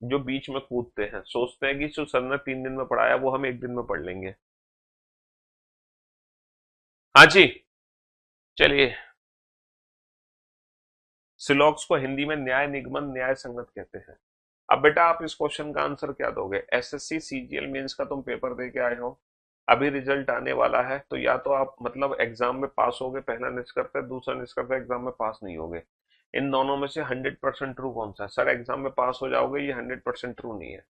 जो बीच में कूदते हैं, सोचते हैं कि जो सर ने 3 दिन में पढ़ाया वो हम एक दिन में पढ़ लेंगे। हाँ जी, चलिए। सिलॉक्स को हिंदी में न्याय निगमन न्याय संगत कहते हैं। अब बेटा आप इस क्वेश्चन का आंसर क्या दोगे? एसएससी सीजीएल मेंस का तुम पेपर दे के आए हो, अभी रिजल्ट आने वाला है, तो या तो आप मतलब एग्जाम में पास होगे, पहला निष्कर्ष है, दूसरा निष्कर्ष है एग्जाम में पास नहीं होगे। इन दोनों में से 100% ट्रू कौन सा है? सर एग्जाम में पास हो जाओगे, ये 100% ट्रू नहीं है।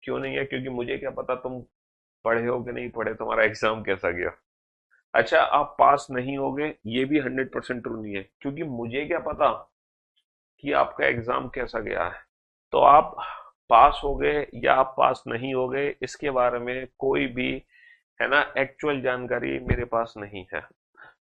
क्यों नहीं है? क्योंकि मुझे क्या पता तुम पढ़े हो कि नहीं पढ़े, तुम्हारा एग्जाम कैसा गया। अच्छा, आप पास नहीं होगे, ये भी 100% ट्रू नहीं है, क्योंकि मुझे क्या पता कि आपका एग्जाम कैसा गया है। तो आप पास हो गए या आप पास नहीं हो गए, इसके बारे में कोई भी, है ना, एक्चुअल जानकारी मेरे पास नहीं है।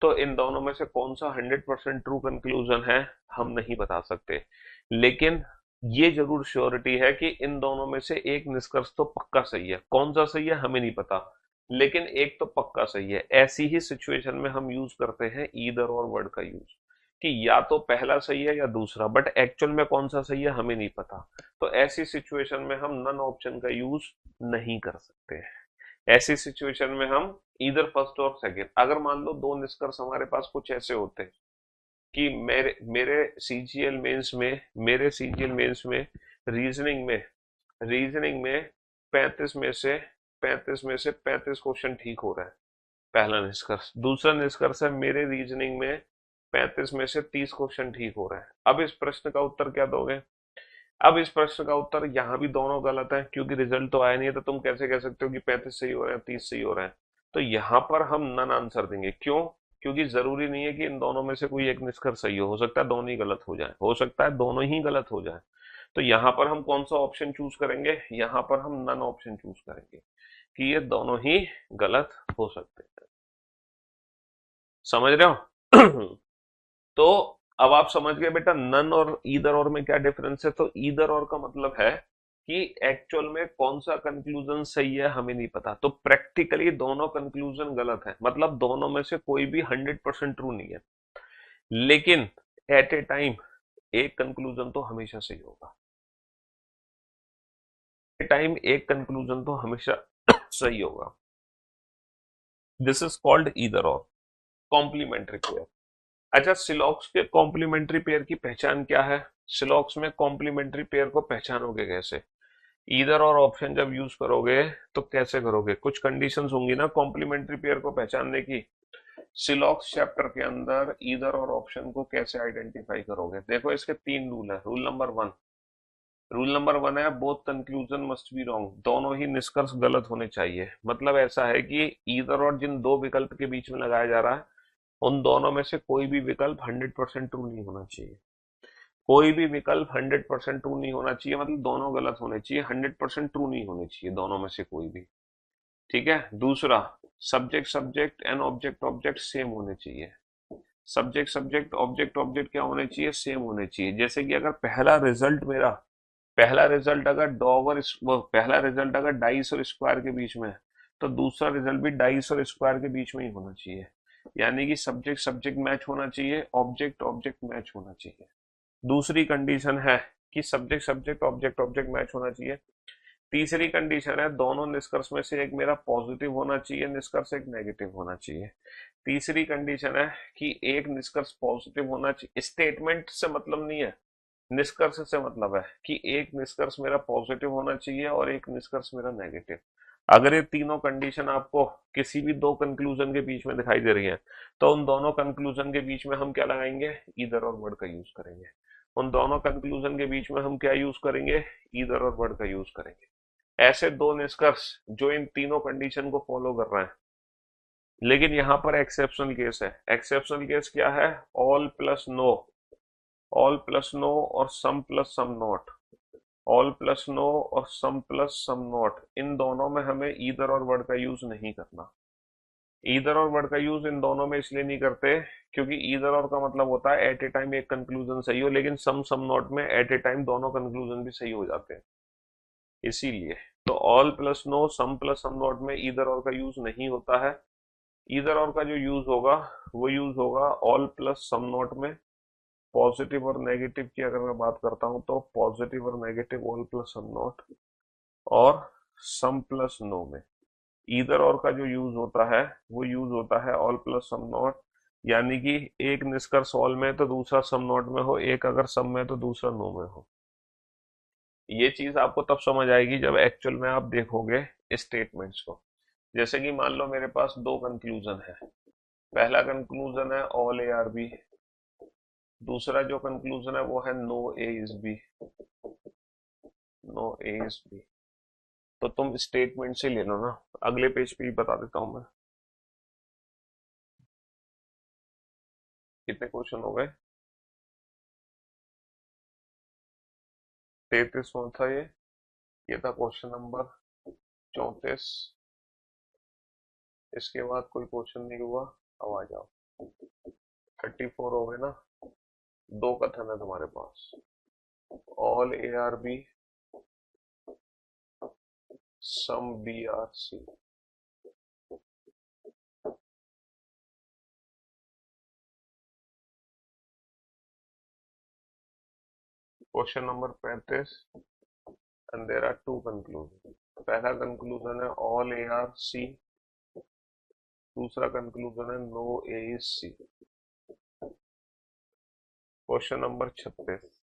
तो इन दोनों में से कौन सा 100% ट्रू कंक्लूजन है हम नहीं बता सकते, लेकिन ये जरूर श्योरिटी है कि इन दोनों में से एक निष्कर्ष तो पक्का सही है। कौन सा सही है हमें नहीं पता, लेकिन एक तो पक्का सही है। ऐसी ही सिचुएशन में हम यूज करते हैं ईदर और वर्ड का यूज, कि या तो पहला सही है या दूसरा, बट एक्चुअल में कौन सा सही है हमें नहीं पता। तो ऐसी सिचुएशन में हम नन ऑप्शन का यूज नहीं कर सकते। ऐसी सिचुएशन में हम इधर फर्स्ट और सेकंड, अगर मान लो दो निष्कर्ष हमारे पास कुछ ऐसे होते हैं कि मेरे मेरे सीजीएल मेंस में रीजनिंग में 35 में से 35 क्वेश्चन ठीक हो रहा है, पहला निष्कर्ष। दूसरा निष्कर्ष है मेरे रीजनिंग में 35 में से 30 क्वेश्चन ठीक हो रहे हैं। अब इस प्रश्न का उत्तर क्या दोगे? अब इस प्रश्न का उत्तर यहाँ भी दोनों गलत है, क्योंकि रिजल्ट तो आया नहीं है, तो तुम कैसे कह सकते हो कि 35 सही हो रहे हैं 30 सही हो रहे हैं? तो यहाँ पर हम नन आंसर देंगे। क्यों? क्योंकि जरूरी नहीं है कि इन दोनों में से कोई एक निष्कर्ष सही हो सकता है दोनों ही गलत हो जाए, हो सकता है दोनों ही गलत हो जाए। तो यहाँ पर हम कौन सा ऑप्शन चूज करेंगे? यहाँ पर हम नन ऑप्शन चूज करेंगे कि ये दोनों ही गलत हो सकते हैं। समझ रहे हो? तो अब आप समझ गए बेटा नन और ईदर और में क्या डिफरेंस है। तो ईदर और का मतलब है कि एक्चुअल में कौन सा कंक्लूजन सही है हमें नहीं पता, तो प्रैक्टिकली दोनों कंक्लूजन गलत है, मतलब दोनों में से कोई भी 100% ट्रू नहीं है। लेकिन एट ए टाइम एक कंक्लूजन तो हमेशा सही होगा, टाइम एक कंक्लूजन तो हमेशा सही होगा। दिस इज कॉल्ड ईदर और कॉम्प्लीमेंट्री पेयर। अच्छा, सिलॉक्स के कॉम्प्लीमेंट्री पेयर की पहचान क्या है? सिलॉक्स में कॉम्प्लीमेंट्री पेयर को पहचानोगे कैसे? ईदर और ऑप्शन जब यूज करोगे तो कैसे करोगे? कुछ कंडीशंस होंगी ना कॉम्प्लीमेंट्री पेयर को पहचानने की। सिलॉक्स चैप्टर के अंदर ईदर और ऑप्शन को कैसे आइडेंटिफाई करोगे? देखो इसके 3 रूल है। रूल नंबर वन है both conclusion must be wrong, दोनों ही निष्कर्ष गलत होने चाहिए। मतलब ऐसा है कि ईदर और जिन दो विकल्प के बीच में लगाया जा रहा है उन दोनों में से कोई भी विकल्प 100% ट्रू नहीं होना चाहिए। कोई भी विकल्प 100% ट्रू नहीं होना चाहिए, मतलब दोनों गलत होने चाहिए, 100% ट्रू नहीं होने चाहिए दोनों में से कोई भी। ठीक है। दूसरा, subject subject and object object same होने चाहिए। सब्जेक्ट सब्जेक्ट ऑब्जेक्ट ऑब्जेक्ट क्या होने चाहिए? सेम होने चाहिए। जैसे कि अगर पहला रिजल्ट अगर डाइस और स्क्वायर के बीच में है, तो दूसरा रिजल्ट भी डाइस और स्क्वायर के बीच में ही होना चाहिए। यानी कि सब्जेक्ट सब्जेक्ट मैच होना चाहिए, ऑब्जेक्ट ऑब्जेक्ट मैच होना चाहिए। दूसरी कंडीशन है कि subject subject object object match होना चाहिए। तीसरी कंडीशन है दोनों निष्कर्ष में से एक मेरा पॉजिटिव होना चाहिए, निष्कर्ष एक नेगेटिव होना चाहिए। तीसरी कंडीशन है कि एक निष्कर्ष पॉजिटिव होना चाहिए। स्टेटमेंट से मतलब नहीं है, निष्कर्ष से मतलब है कि एक निष्कर्ष मेरा पॉजिटिव होना चाहिए और एक निष्कर्ष मेरा नेगेटिव। अगर ये तीनों कंडीशन आपको किसी भी दो कंक्लूजन के बीच में दिखाई दे रही है, तो उन दोनों कंक्लूजन के बीच में हम क्या लगाएंगे? ईदर और वर्ड का यूज करेंगे। उन दोनों कंक्लूजन के बीच में हम क्या यूज करेंगे? ईदर और वर्ड का यूज करेंगे। ऐसे दो निष्कर्ष जो इन तीनों कंडीशन को फॉलो कर रहे हैं लेकिन यहां पर एक्सेप्शनल केस है। एक्सेप्शनल केस क्या है? All plus no, all plus no और some not, all plus no और सम नॉट, इन दोनों में हमें ईदर और वर्ड का यूज नहीं करना। ईदर और वर्ड का यूज इन दोनों में इसलिए नहीं करते क्योंकि ईदर और का मतलब होता है एट ए टाइम एक कंक्लूजन सही हो, लेकिन सम नॉट में एट ए टाइम दोनों कंक्लूजन भी सही हो जाते हैं, इसीलिए। तो all plus no, some not में ईदर और का यूज नहीं होता है। ईदर और का जो यूज होगा वो यूज होगा ऑल प्लस सम नॉट में। पॉजिटिव और नेगेटिव की अगर मैं बात करता हूं तो पॉजिटिव और negative all plus some not, और सम प्लस नो में। ईदर और का जो यूज होता है वो यूज होता है ऑल प्लस सम नॉट, यानी कि एक निष्कर्ष ऑल में तो दूसरा सम नॉट में हो, एक अगर सम में तो दूसरा नो में हो। ये चीज आपको तब समझ आएगी जब एक्चुअल में आप देखोगे स्टेटमेंट्स को। जैसे कि मान लो मेरे पास दो कंक्लूजन है। पहला कंक्लूजन है ऑल ए आर बी, दूसरा जो कंक्लूजन है वो है no A is B, no A is B. तो तुम स्टेटमेंट से ले लो ना, अगले पेज पे ही बता देता हूं मैं। कितने क्वेश्चन हो गए? 33वां था ये था क्वेश्चन नंबर 34। इसके बाद कोई क्वेश्चन नहीं हुआ। अब आ जाओ, 34 हो गए ना। दो कथन है तुम्हारे पास, all A are B, some B are C. Question number 35, and there are two conclusion. पहला कंक्लूजन है ऑल ए आर सी, दूसरा कंक्लूजन है no A is C. Question number 36,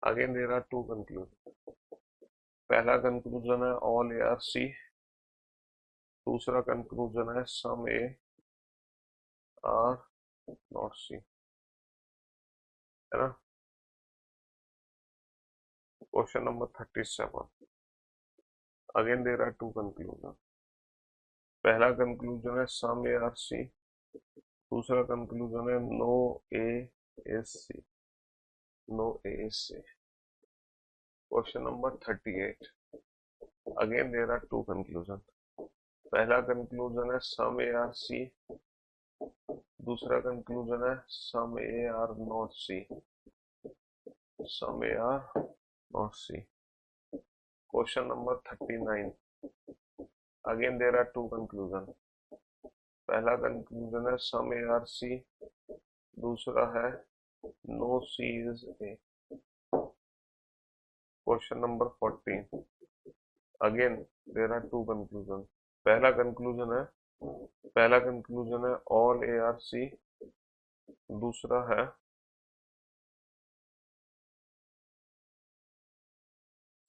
again there are two conclusion. पहला कंक्लूजन है ऑल ए आर सी, दूसरा कंक्लूजन है some A are not C, है ना। Question number 37, again there are two conclusion. पहला कंक्लूजन है सम ए आर सी, दूसरा कंक्लूजन है no A is C, no A is C. Question number 38, again there are two conclusion. पहला कंक्लूजन है सम ए आर सी, दूसरा कंक्लूजन है some A are not C, some A are not C. Question number 39, again there are two conclusion. पहला कंक्लूजन है सम ए आर सी, दूसरा है no C is A. Question number 14, again there are two conclusion. पहला कंक्लूजन है पहला कंक्लूजन है ऑल ए आर सी, दूसरा है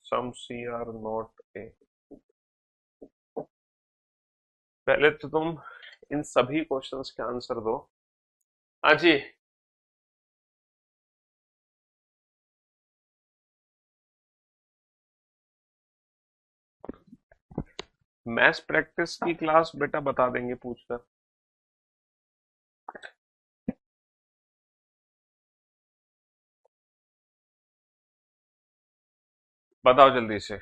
सम सी आर नॉट ए। पहले तो तुम इन सभी क्वेश्चंस के आंसर दो। हाँ जी। मैथ्स प्रैक्टिस की क्लास बेटा बता देंगे पूछकर। बताओ जल्दी से।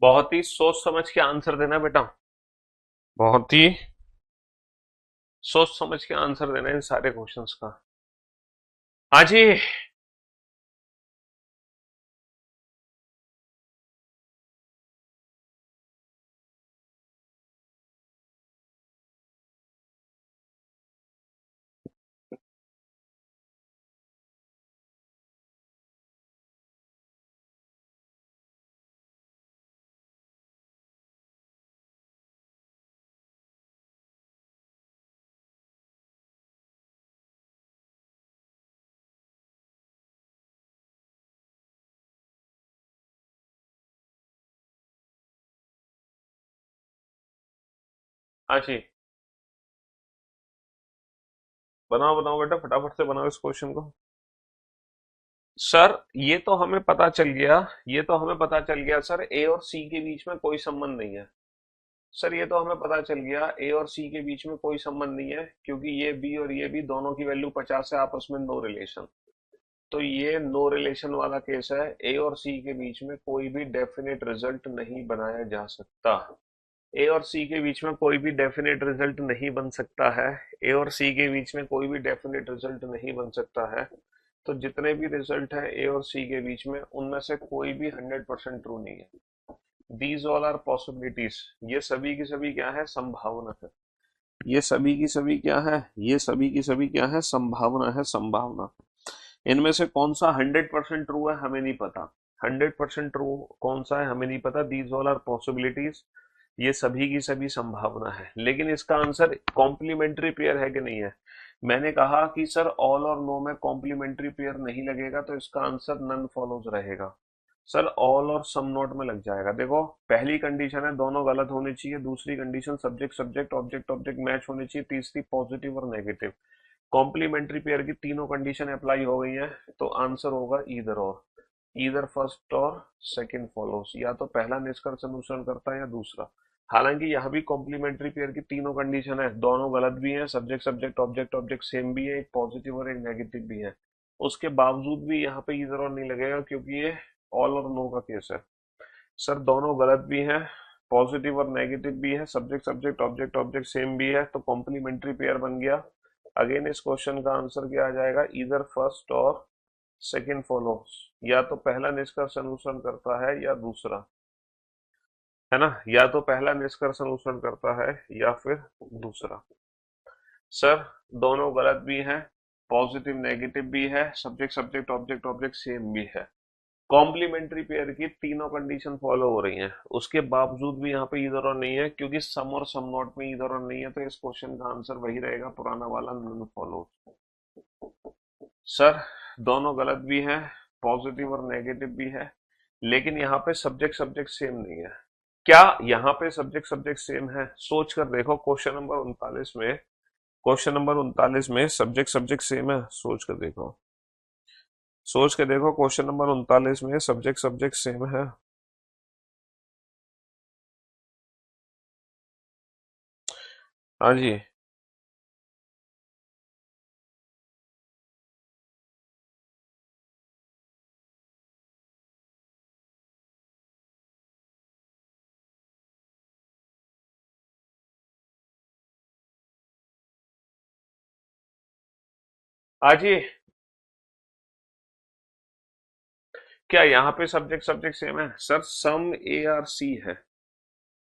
बहुत ही सोच समझ के आंसर देना बेटा, बहुत ही सोच समझ के आंसर देना इन सारे क्वेश्चंस का। हाँ जी। हाँ जी, बनाओ बनाओ बेटा, फटाफट से बनाओ इस क्वेश्चन को। सर ये तो हमें पता चल गया, ये तो हमें पता चल गया सर, ए और सी के बीच में कोई संबंध नहीं है। सर ये तो हमें पता चल गया, ए और सी के बीच में कोई संबंध नहीं है, क्योंकि ये बी और ये बी दोनों की वैल्यू 50 है, आपस में नो रिलेशन। तो ये नो रिलेशन वाला केस है, ए और सी के बीच में कोई भी डेफिनेट रिजल्ट नहीं बनाया जा सकता। ए और सी के बीच में कोई भी डेफिनेट रिजल्ट नहीं बन सकता है। ए और सी के बीच में कोई भी डेफिनेट रिजल्ट नहीं बन सकता है। तो जितने भी रिजल्ट हैं ए और सी के बीच में, उनमें से कोई भी 100% ट्रू नहीं है। दीज ऑल आर पॉसिबिलिटीज, ये सभी की सभी क्या है, संभावना है। ये सभी की सभी क्या है, ये सभी की सभी क्या है, संभावना है, संभावना। इनमें से कौन सा 100% ट्रू है हमें नहीं पता। 100% ट्रू कौन सा है हमें नहीं पता। दीज ऑल आर पॉसिबिलिटीज, ये सभी की सभी संभावना है। लेकिन इसका आंसर कॉम्प्लीमेंट्री पेयर है कि नहीं है। मैंने कहा कि सर ऑल और नो में कॉम्प्लीमेंट्री पेयर नहीं लगेगा, तो इसका आंसर नन फॉलोज रहेगा। सर ऑल और सम नोट में लग जाएगा। देखो, पहली कंडीशन है दोनों गलत होने चाहिए, दूसरी condition subject subject object object match होने चाहिए, तीसरी पॉजिटिव और नेगेटिव। कॉम्प्लीमेंट्री पेयर की तीनों कंडीशन अप्लाई हो गई हैं, तो आंसर होगा ईदर और। ईदर फर्स्ट और सेकंड फॉलोस, या तो पहला निष्कर्ष अनुसरण करता है या दूसरा। हालांकि यहाँ भी कॉम्प्लीमेंट्री पेयर की तीनों कंडीशन है, दोनों गलत भी हैं, subject subject object object same भी है, एक पॉजिटिव और एक नेगेटिव भी है। उसके बावजूद भी यहाँ पे ईदर और नहीं लगेगा, क्योंकि ये ऑल और नो का केस है। सर दोनों गलत भी हैं, पॉजिटिव और नेगेटिव भी है, subject subject object object same भी है, तो कॉम्प्लीमेंट्री पेयर बन गया। अगेन इस क्वेश्चन का आंसर क्या आ जाएगा, इधर फर्स्ट और सेकंड फॉलोस, या तो पहला निष्कर्ष अनुसरण करता है या दूसरा, है ना, या तो पहला निष्कर्ष अनुसरण करता है या फिर दूसरा। सर दोनों गलत भी हैं, पॉजिटिव नेगेटिव भी है, subject subject object object same भी है। कॉम्प्लीमेंट्री पेयर की तीनों कंडीशन फॉलो हो रही हैं, उसके बावजूद भी यहाँ पे इधर और नहीं है, क्योंकि सम और सम नॉट में इधर और नहीं है, तो इस क्वेश्चन का आंसर वही रहेगा, पुराना वाला, नन फॉलो। सर दोनों गलत भी हैं, पॉजिटिव और नेगेटिव भी है, लेकिन यहाँ पे सब्जेक्ट सब्जेक्ट सेम नहीं है। क्या यहाँ पे सब्जेक्ट सब्जेक्ट सेम है? सोच कर देखो, क्वेश्चन नंबर 39 में, क्वेश्चन नंबर 39 में सब्जेक्ट सब्जेक्ट सेम है, सोच कर देखो, सोच के देखो, क्वेश्चन नंबर 39 में सब्जेक्ट सब्जेक्ट सेम है। हाँ जी। हाँ जी। क्या यहाँ पे सब्जेक्ट सब्जेक्ट सेम है? Sir some A are C है,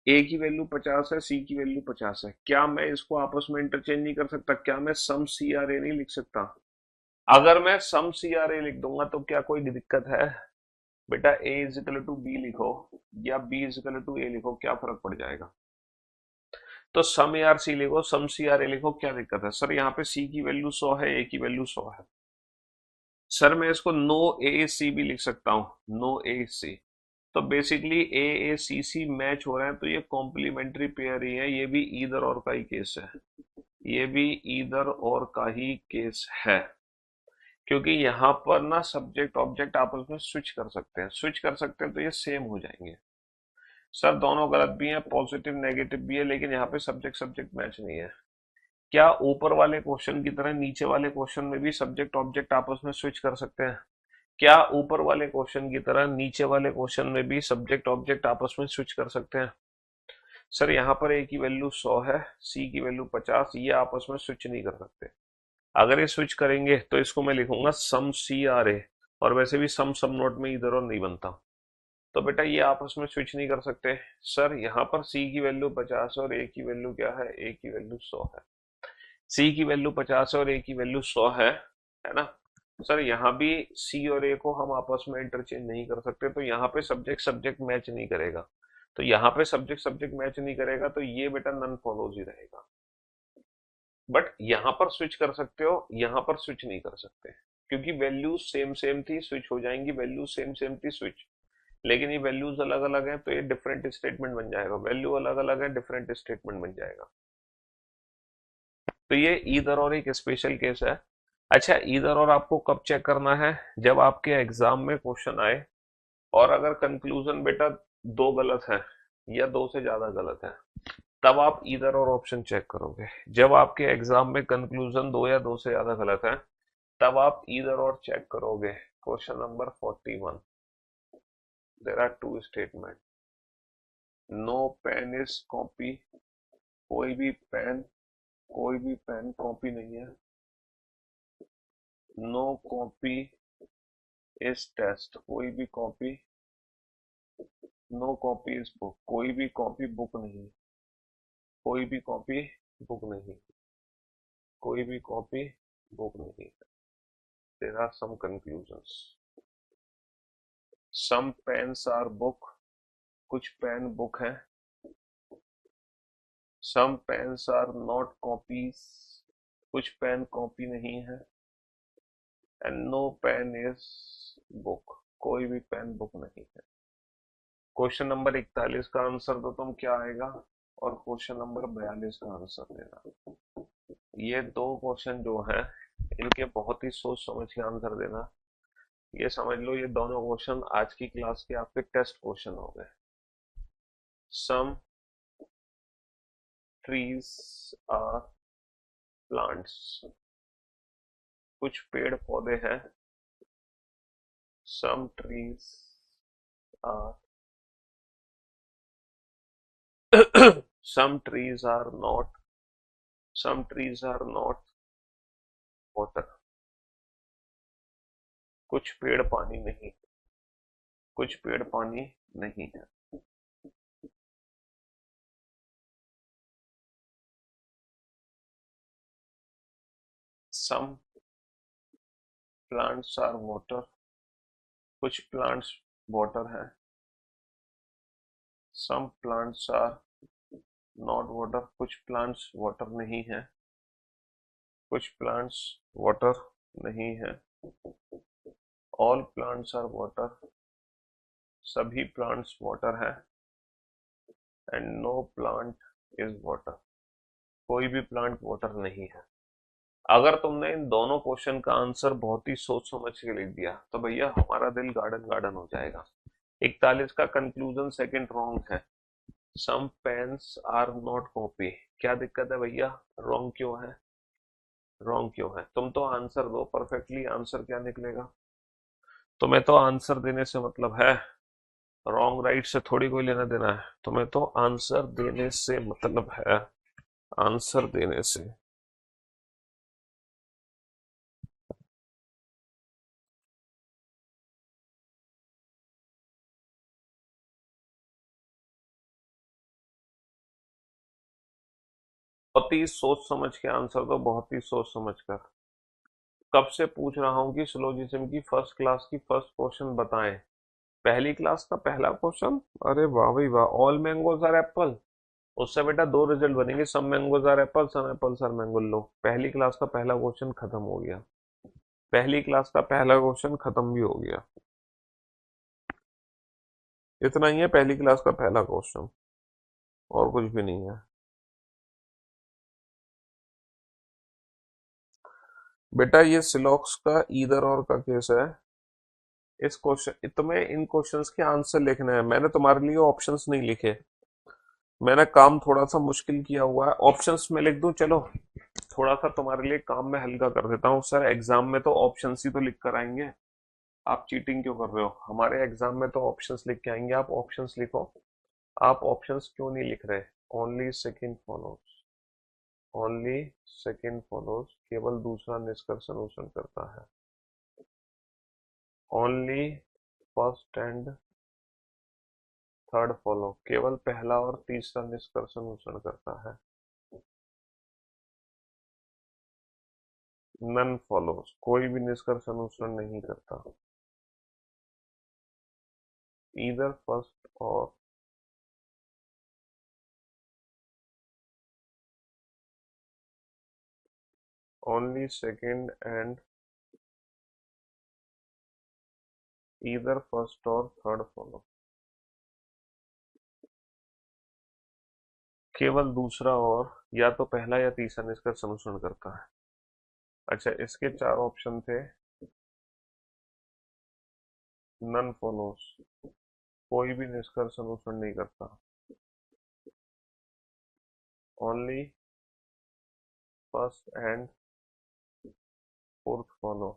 ए की वैल्यू 50 है, सी की वैल्यू 50 है, क्या मैं इसको आपस में इंटरचेंज नहीं कर सकता? क्या मैं सम सी आर ए नहीं लिख सकता? अगर मैं सम सी आर ए लिख दूंगा तो क्या कोई दिक्कत है? बेटा ए इज इक्वल टू बी लिखो या बी इज इक्वल टू ए लिखो, क्या फर्क पड़ जाएगा? तो सम ए आर सी लिखो, सम सी आर ए लिखो, क्या दिक्कत है? सर यहाँ पे सी की वैल्यू 100 है, ए की वैल्यू 100 है। सर मैं इसको नो ए सी भी लिख सकता हूँ, नो ए सी। तो बेसिकली ए ए सी सी मैच हो रहे हैं, तो ये कॉम्प्लीमेंट्री पेयर ही है, ये भी ईदर और का ही केस है, ये भी ईदर और का ही केस है। क्योंकि यहाँ पर ना सब्जेक्ट ऑब्जेक्ट आपस में स्विच कर सकते हैं, स्विच कर सकते हैं, तो ये सेम हो जाएंगे। सर दोनों गलत भी हैं, पॉजिटिव नेगेटिव भी है, लेकिन यहाँ पे सब्जेक्ट सब्जेक्ट मैच नहीं है। क्या ऊपर वाले क्वेश्चन की तरह नीचे वाले क्वेश्चन में भी सब्जेक्ट ऑब्जेक्ट आपस में स्विच कर सकते हैं? क्या ऊपर वाले क्वेश्चन की तरह नीचे वाले क्वेश्चन में भी सब्जेक्ट ऑब्जेक्ट आपस में स्विच कर सकते हैं? सर यहाँ पर ए की वैल्यू 100 है, सी की वैल्यू 50, ये आपस में स्विच नहीं कर सकते। अगर ये स्विच करेंगे तो इसको मैं लिखूंगा सम सी आर ए, और वैसे भी सम सम नोट में इधर और नहीं बनता, तो बेटा ये आपस में स्विच नहीं कर सकते। सर यहाँ पर सी की वैल्यू 50 और ए की वैल्यू क्या है, ए की वैल्यू 100 है। सी की वैल्यू 50 और ए की वैल्यू 100 है ना। सर यहाँ भी सी और ए को हम आपस में इंटरचेंज नहीं कर सकते, तो यहाँ पे सब्जेक्ट सब्जेक्ट मैच नहीं करेगा। तो यहाँ पे सब्जेक्ट सब्जेक्ट मैच नहीं करेगा, तो ये बेटा नन फॉलोज ही रहेगा। बट यहाँ पर स्विच कर सकते हो, यहाँ पर स्विच नहीं कर सकते, क्योंकि वैल्यूज सेम सेम थी, स्विच हो जाएंगी। वैल्यूज सेम सेम थी, स्विच। लेकिन ये वैल्यूज अलग अलग हैं, तो ये डिफरेंट स्टेटमेंट बन जाएगा। वैल्यू अलग अलग है, डिफरेंट स्टेटमेंट बन जाएगा। तो ये ईदर और एक स्पेशल केस है। अच्छा, ईदर और आपको कब चेक करना है? जब आपके एग्जाम में क्वेश्चन आए और अगर कंक्लूजन बेटा दो गलत है या दो से ज्यादा गलत है, तब आप ईदर और ऑप्शन चेक करोगे। जब आपके एग्जाम में कंक्लूजन दो या दो से ज्यादा गलत है, तब आप ईदर और चेक करोगे। Question number 41, there are two statement. No pen is copy, कोई भी पेन कॉपी नहीं है। नो कॉपी इज टेस्ट, कोई भी copy. No copy is book, कोई भी कॉपी बुक नहीं। कोई भी कॉपी बुक नहीं। कोई भी कॉपी बुक नहीं। There are some conclusions. Some pens are book, कुछ पेन बुक है। Some pens are not copies, कुछ पेन कॉपी नहीं है। And no pen is book, कोई भी पेन बुक नहीं है। क्वेश्चन नंबर 41 का आंसर तो तुम क्या आएगा, और क्वेश्चन नंबर 42 का आंसर देना। ये दो क्वेश्चन जो हैं, इनके बहुत ही सोच समझ के आंसर देना। ये समझ लो, ये दोनों क्वेश्चन आज की क्लास के आपके टेस्ट क्वेश्चन हो गए। सम ट्रीज आर प्लांट्स, कुछ पेड़ पौधे हैं। Some trees are some trees are not, some trees are not water, कुछ पेड़ पानी नहीं, कुछ पेड़ पानी नहीं है। some plants are water, कुछ प्लांट्स वाटर है। some plants are not water, कुछ प्लांट्स वाटर नहीं है। कुछ प्लांट्स वाटर नहीं है। all plants are water, सभी प्लांट्स वाटर है। And no plant is water, कोई भी प्लांट वाटर नहीं है। अगर तुमने इन दोनों क्वेश्चन का आंसर बहुत ही सोच समझ के लिख दिया, तो भैया हमारा दिल गार्डन गार्डन हो जाएगा। 41 का कंक्लूजन सेकंड रॉन्ग है। Some pens are not copy, क्या दिक्कत है भैया? रॉन्ग क्यों है? रॉन्ग क्यों है? तुम तो आंसर दो परफेक्टली, आंसर क्या निकलेगा? तुम्हें तो आंसर देने से मतलब है, रॉन्ग राइट से थोड़ी कोई लेना देना है। तुम्हें तो आंसर देने से मतलब है, आंसर देने से। बहुत ही सोच समझ के आंसर दो, बहुत ही सोच समझ कर। कब से पूछ रहा हूं कि सिलोजिज्म की फर्स्ट क्लास की फर्स्ट क्वेश्चन बताएं। पहली क्लास का पहला क्वेश्चन, अरे वाह भाई वाह, ऑल मैंगोज आर एप्पल। उससे बेटा दो रिजल्ट बनेंगे, some mangoes are apple, some apples are mango. लो, पहली क्लास का पहला क्वेश्चन खत्म हो गया। पहली क्लास का पहला क्वेश्चन खत्म भी हो गया। इतना ही है पहली क्लास का पहला क्वेश्चन, और कुछ भी नहीं है बेटा। ये सिलॉक्स का ईदर और का केस है। इस क्वेश्चन, तुम्हें इन क्वेश्चंस के आंसर लिखने हैं। मैंने तुम्हारे लिए ऑप्शंस नहीं लिखे, मैंने काम थोड़ा सा मुश्किल किया हुआ है। ऑप्शंस में लिख दूं? चलो थोड़ा सा तुम्हारे लिए काम में हल्का कर देता हूँ। सर एग्जाम में तो ऑप्शंस ही तो लिख कर आएंगे, आप चीटिंग क्यों कर रहे हो? हमारे एग्जाम में तो ऑप्शंस लिख के आएंगे, आप ऑप्शंस लिखो। आप ऑप्शंस क्यों नहीं लिख रहे? Only second follows, only second follows, केवल दूसरा निष्कर्ष अनुसरण करता है। Only first and third follow, केवल पहला और तीसरा निष्कर्ष अनुसरण करता है। नन फॉलोज, कोई भी निष्कर्ष अनुसरण नहीं करता। ईदर फर्स्ट और only second and either first और थर्ड फॉलो, केवल दूसरा और या तो पहला या तीसरा निष्कर्ष अनुसरण करता है। अच्छा, इसके चार ऑप्शन थे। नन फॉलोज, कोई भी निष्कर्ष अनुसरण नहीं करता। Only first and fourth follow,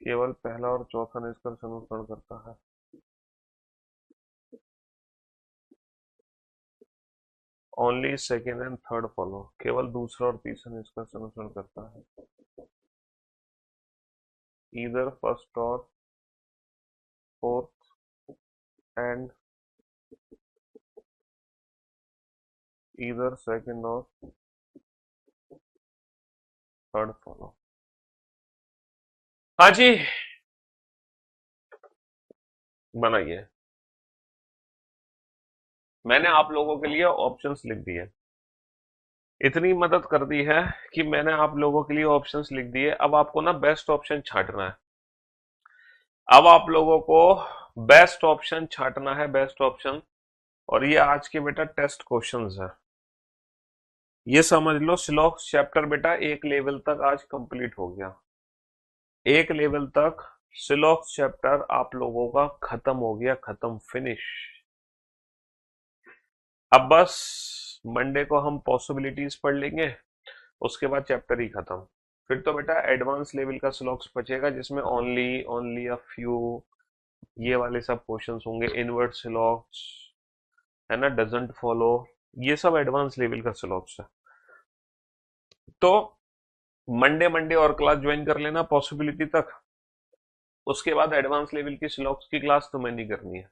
केवल पहला और चौथा निष्कर्ष अनुसरण करता है। Only second and third follow, केवल दूसरा और तीसरा निष्कर्ष अनुसरण करता है। ईदर फर्स्ट और फोर्थ एंड ईदर सेकेंड और थर्ड फॉलो। हाँ जी, बनाइए। मैंने आप लोगों के लिए ऑप्शंस लिख दिए, इतनी मदद कर दी है कि मैंने आप लोगों के लिए ऑप्शंस लिख दिए। अब आपको ना बेस्ट ऑप्शन छांटना है। अब आप लोगों को बेस्ट ऑप्शन छांटना है, बेस्ट ऑप्शन। और ये आज के बेटा टेस्ट क्वेश्चंस है, ये समझ लो। श्लोक चैप्टर बेटा एक लेवल तक आज कंप्लीट हो गया। एक लेवल तक श्लोक चैप्टर आप लोगों का खत्म हो गया, खत्म, फिनिश। अब बस मंडे को हम पॉसिबिलिटीज पढ़ लेंगे, उसके बाद चैप्टर ही खत्म। फिर तो बेटा एडवांस लेवल का स्लॉक्स बचेगा, जिसमें ओनली, ओनली अ फ्यू, ये वाले सब क्वेश्चंस होंगे। इनवर्ट स्लॉक्स है ना, डजंट फॉलो, ये सब एडवांस लेवल का स्लॉक्स है। तो मंडे मंडे और क्लास ज्वाइन कर लेना पॉसिबिलिटी तक। उसके बाद एडवांस लेवल की स्लॉक्स की क्लास तुम्हें नहीं करनी है।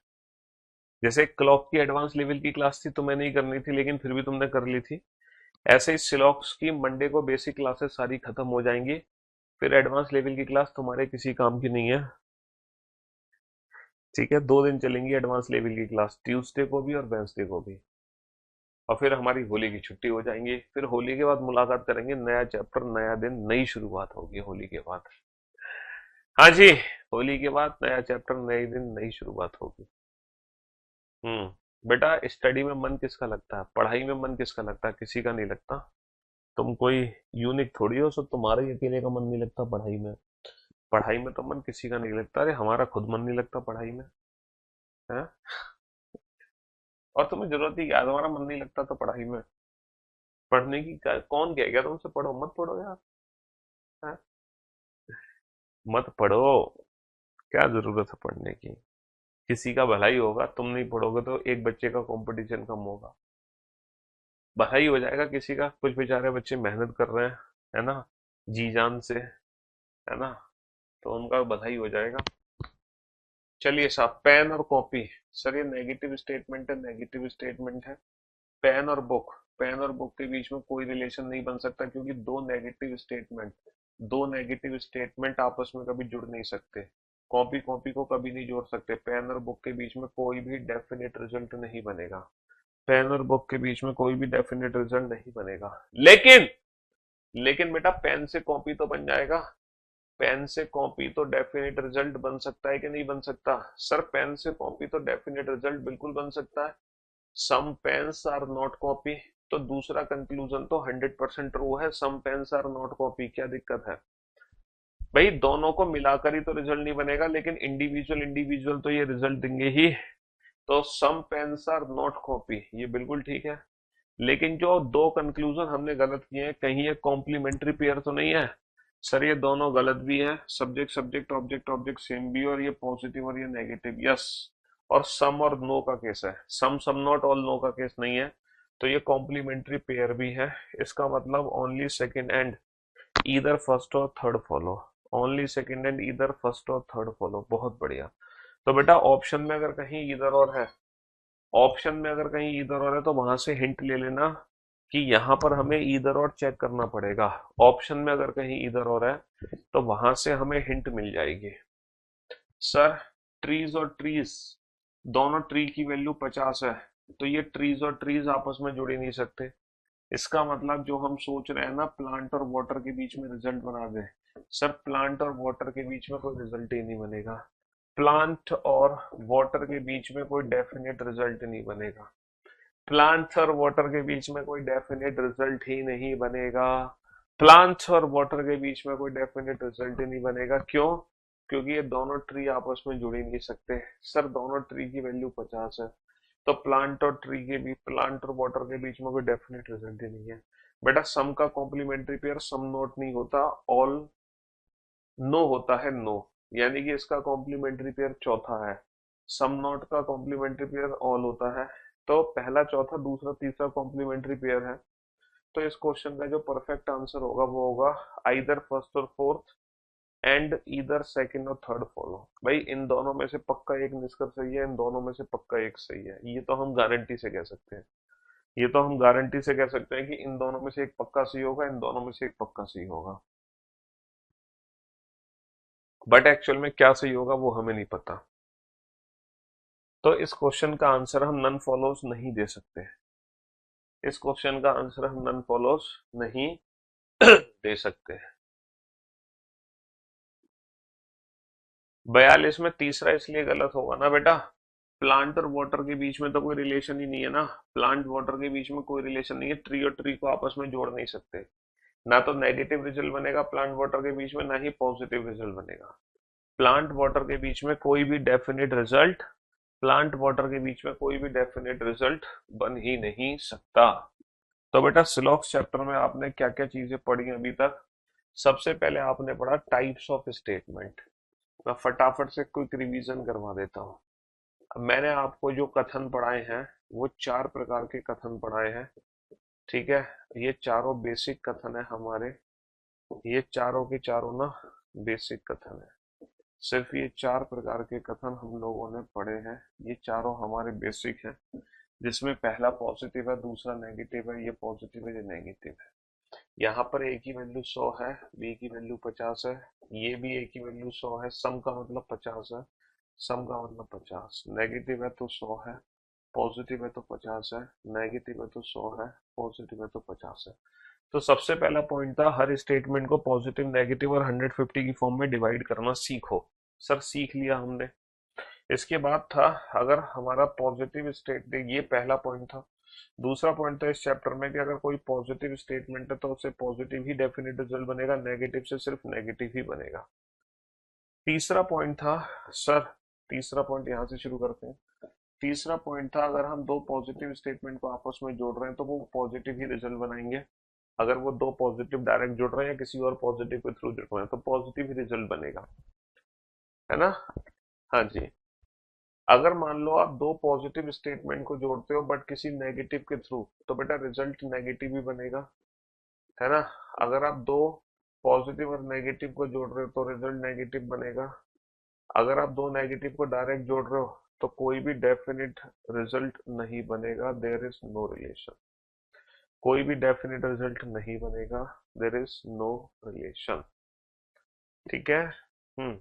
जैसे क्लॉक की एडवांस लेवल की क्लास थी, तुम्हें नहीं करनी थी, लेकिन फिर भी तुमने कर ली थी। ऐसे ही सिलॉक्स की मंडे को बेसिक क्लासेस सारी खत्म हो जाएंगी, फिर एडवांस लेवल की क्लास तुम्हारे किसी काम की नहीं है। ठीक है, 2 दिन चलेंगी एडवांस लेवल की क्लास, ट्यूसडे को भी और वेंसडे को भी। और फिर हमारी होली की छुट्टी हो जाएंगी। फिर होली के बाद मुलाकात करेंगे, नया चैप्टर, नया दिन, नई शुरुआत होगी होली के बाद। हाँ जी, होली के बाद नया चैप्टर, नए दिन, नई शुरुआत होगी। बेटा स्टडी में मन किसका लगता है? पढ़ाई में मन किसका लगता है? किसी का नहीं लगता। तुम कोई यूनिक थोड़ी हो, सो तुम्हारे ही अकेले का मन नहीं लगता पढ़ाई में। पढ़ाई में तो मन किसी का नहीं लगता। अरे हमारा खुद मन नहीं लगता पढ़ाई में है। और तुम्हें जरूरत ही क्या है? तुम्हारा मन नहीं लगता तो पढ़ाई में पढ़ने की कौन कहेगा तुमसे पढ़ो मत पढ़ो यार? है? मत पढ़ो, क्या जरूरत है पढ़ने की? किसी का भलाई होगा, तुम नहीं पढ़ोगे तो एक बच्चे का कंपटीशन कम होगा। भलाई हो जाएगा किसी का, कुछ बेचारे बच्चे मेहनत कर रहे हैं, है ना, जी जान से, है ना, तो उनका भलाई हो जाएगा। चलिए साहब, पेन और कॉपी। सर ये नेगेटिव स्टेटमेंट है, नेगेटिव स्टेटमेंट है। पेन और बुक, पेन और बुक के बीच में कोई रिलेशन नहीं बन सकता, क्योंकि दो नेगेटिव स्टेटमेंट आपस में कभी जुड़ नहीं सकते। कॉपी कॉपी को कभी नहीं जोड़ सकते। पेन और बुक के बीच में कोई भी डेफिनेट रिजल्ट नहीं बनेगा। पेन और बुक के बीच में कोई भी डेफिनेट रिजल्ट नहीं बनेगा। लेकिन लेकिन बेटा पेन से कॉपी तो बन जाएगा। पेन से कॉपी तो डेफिनेट रिजल्ट बन सकता है कि नहीं बन सकता? सर पेन से कॉपी तो डेफिनेट रिजल्ट बिल्कुल बन सकता है। Some pens are not copy, तो दूसरा कंक्लूजन तो 100% ट्रू है। Some pens are not copy, क्या दिक्कत है भाई? दोनों को मिलाकर ही तो रिजल्ट नहीं बनेगा, लेकिन इंडिविजुअल इंडिविजुअल तो ये रिजल्ट देंगे ही। तो सम पेन्स आर नॉट कॉपी, ये बिल्कुल ठीक है। लेकिन जो दो कंक्लूजन हमने गलत किए हैं, कहीं ये कॉम्प्लीमेंट्री पेयर तो नहीं है? सर ये दोनों गलत भी है, subject subject object object same भी है, और ये पॉजिटिव और ये नेगेटिव, यस। और सम और नो का केस है, सम नॉट ऑल नो का केस नहीं है। तो ये कॉम्प्लीमेंट्री पेयर भी है। इसका मतलब only second and either first और third follow, only second and either first और थर्ड फॉलो, बहुत बढ़िया। तो बेटा ऑप्शन में अगर कहीं ईदर और है, ऑप्शन में अगर कहीं ईदर और है तो वहां से हिंट ले लेना कि यहाँ पर हमें ईदर और चेक करना पड़ेगा। ऑप्शन में अगर कहीं ईदर और है तो वहां से हमें हिंट मिल जाएगी। सर ट्रीज और ट्रीज, दोनों ट्री की वैल्यू 50 है, तो ये ट्रीज और ट्रीज आपस में जुड़ ही नहीं सकते। इसका मतलब जो हम सोच रहे हैं ना प्लांट और वाटर के बीच में रिजल्ट बना दे, सर प्लांट और वाटर के बीच में कोई रिजल्ट ही नहीं बनेगा। प्लांट और वाटर के बीच में कोई डेफिनेट रिजल्ट नहीं बनेगा। प्लांट और वाटर के बीच में कोई डेफिनेट रिजल्ट ही नहीं बनेगा। प्लांट और वाटर के बीच में कोई डेफिनेट रिजल्ट ही नहीं बनेगा। क्यों? क्योंकि ये दोनों ट्री आपस में जुड़ ही नहीं सकते। सर दोनों ट्री की वैल्यू 50 है, तो प्लांट और ट्री के बीच, प्लांट और वाटर के बीच में कोई डेफिनेट रिजल्ट ही नहीं है। बेटा सम का कॉम्प्लीमेंट्री पेयर सम नॉट नहीं होता, ऑल नो होता है, नो। यानी कि इसका कॉम्प्लीमेंट्री पेयर चौथा है। सम नॉट का कॉम्प्लीमेंट्री पेयर ऑल होता है। तो पहला चौथा दूसरा तीसरा कॉम्प्लीमेंट्री पेयर है। तो इस क्वेश्चन का जो परफेक्ट आंसर होगा वो होगा आइदर फर्स्ट और फोर्थ एंड ईदर सेकंड और थर्ड फॉलो। भाई इन दोनों में से पक्का एक निष्कर्ष सही है, इन दोनों में से पक्का एक सही है, ये तो हम गारंटी से कह सकते हैं। ये तो हम गारंटी से कह सकते हैं कि इन दोनों में से एक पक्का सही होगा, इन दोनों में से एक पक्का सही होगा। बट एक्चुअल में क्या सही होगा वो हमें नहीं पता। तो इस क्वेश्चन का आंसर हम नन फॉलोज नहीं दे सकते। इस क्वेश्चन का आंसर हम नन फॉलोज नहीं दे सकते। 42 में तीसरा इसलिए गलत होगा ना बेटा, प्लांट और वाटर के बीच में तो कोई रिलेशन ही नहीं है ना। प्लांट वाटर के बीच में कोई रिलेशन नहीं है, ट्री और ट्री को आपस में जोड़ नहीं सकते। ना तो नेगेटिव रिजल्ट बनेगा प्लांट वाटर के बीच में, ना ही पॉजिटिव रिजल्ट बनेगा। प्लांट वाटर के बीच में कोई भी डेफिनेट रिजल्ट, प्लांट वाटर के बीच में कोई भी डेफिनेट रिजल्ट बन ही नहीं सकता। तो बेटा सिलॉक्स चैप्टर में आपने क्या क्या चीजें पढ़ी अभी तक? सबसे पहले आपने पढ़ा टाइप्स ऑफ स्टेटमेंट। मैं फटाफट से क्विक रिवीजन करवा देता हूँ। अब मैंने आपको जो कथन पढ़ाए हैं वो 4 प्रकार के कथन पढ़ाए हैं, ठीक है। ये चारों बेसिक कथन है हमारे, ये चारों के चारों ना बेसिक कथन है। सिर्फ ये 4 प्रकार के कथन हम लोगों ने पढ़े हैं, ये चारों हमारे बेसिक हैं। जिसमें पहला पॉजिटिव है, दूसरा नेगेटिव है, ये पॉजिटिव है, ये नेगेटिव है। यहाँ पर ए की वैल्यू 100 है, बी की वैल्यू 50 है, ये भी ए की वैल्यू 100 है, सम का मतलब 50 है, सम का मतलब 50। नेगेटिव है तो 100 है, पॉजिटिव है तो 50 है, नेगेटिव है तो 100 है, पॉजिटिव है तो 50 है। तो सबसे पहला पॉइंट था हर स्टेटमेंट को पॉजिटिव, नेगेटिव और 150 की फॉर्म में डिवाइड करना सीखो। सर सीख लिया हमने। इसके बाद था अगर हमारा पॉजिटिव स्टेट, ये पहला पॉइंट था। दूसरा पॉइंट था इस चैप्टर में कि अगर कोई पॉजिटिव स्टेटमेंट है तो उससे पॉजिटिव ही डेफिनेट रिजल्ट बनेगा, नेगेटिव से सिर्फ नेगेटिव ही बनेगा। तीसरा पॉइंट था, सर तीसरा पॉइंट यहां से शुरू करते हैं। तीसरा पॉइंट था अगर हम दो पॉजिटिव स्टेटमेंट को आपस में जोड़ रहे हैं तो वो पॉजिटिव ही रिजल्ट बनाएंगे। अगर वो दो पॉजिटिव डायरेक्ट जुड़ रहे हैं या किसी और पॉजिटिव के थ्रू जुड़ रहे हैं तो पॉजिटिव ही रिजल्ट बनेगा, है ना। हाँ जी। अगर मान लो आप दो पॉजिटिव स्टेटमेंट को जोड़ते हो बट किसी नेगेटिव के थ्रू, तो बेटा रिजल्ट नेगेटिव ही बनेगा, है ना। अगर आप दो पॉजिटिव और नेगेटिव को जोड़ रहे हो तो रिजल्ट नेगेटिव बनेगा। अगर आप दो नेगेटिव को डायरेक्ट जोड़ रहे हो तो कोई भी डेफिनेट रिजल्ट नहीं बनेगा, देयर इज नो रिलेशन। कोई भी डेफिनेट रिजल्ट नहीं बनेगा, देयर इज नो रिलेशन, ठीक है। हम्म।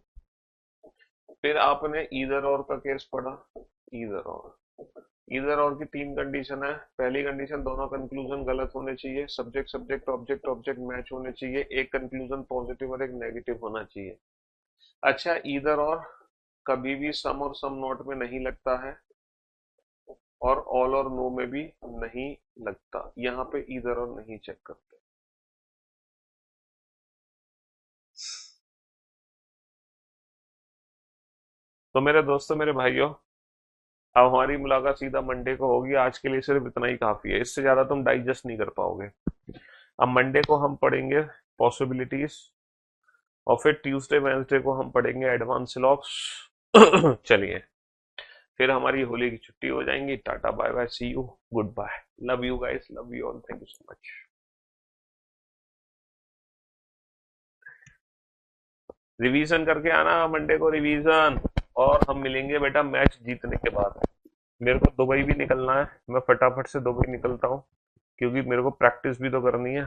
फिर आपने ईदर और का केस पढ़ा। ईदर और, ईदर और की 3 कंडीशन है। पहली कंडीशन दोनों कंक्लूजन गलत होने चाहिए, subject subject object object match होने चाहिए, एक कंक्लूजन पॉजिटिव और एक नेगेटिव होना चाहिए। अच्छा ईदर और कभी भी सम और सम नॉट में नहीं लगता है और ऑल और नो में भी नहीं लगता। यहाँ पे ईदर और नहीं चेक करते। तो मेरे दोस्तों मेरे भाइयों, अब हमारी मुलाकात सीधा मंडे को होगी। आज के लिए सिर्फ इतना ही काफी है, इससे ज्यादा तुम डाइजेस्ट नहीं कर पाओगे। अब मंडे को हम पढ़ेंगे पॉसिबिलिटीज, और फिर ट्यूसडे वेंसडे को हम पढ़ेंगे एडवांस लॉक्स। चलिए, फिर हमारी होली की छुट्टी हो जाएंगी। Tata bye bye, see you, goodbye, love you guys, love you all, thank you so much. Revision करके आना मंडे को, रिवीजन। और हम मिलेंगे बेटा मैच जीतने के बाद। मेरे को दुबई भी निकलना है, मैं फटाफट से दुबई निकलता हूँ, क्योंकि मेरे को प्रैक्टिस भी तो करनी है।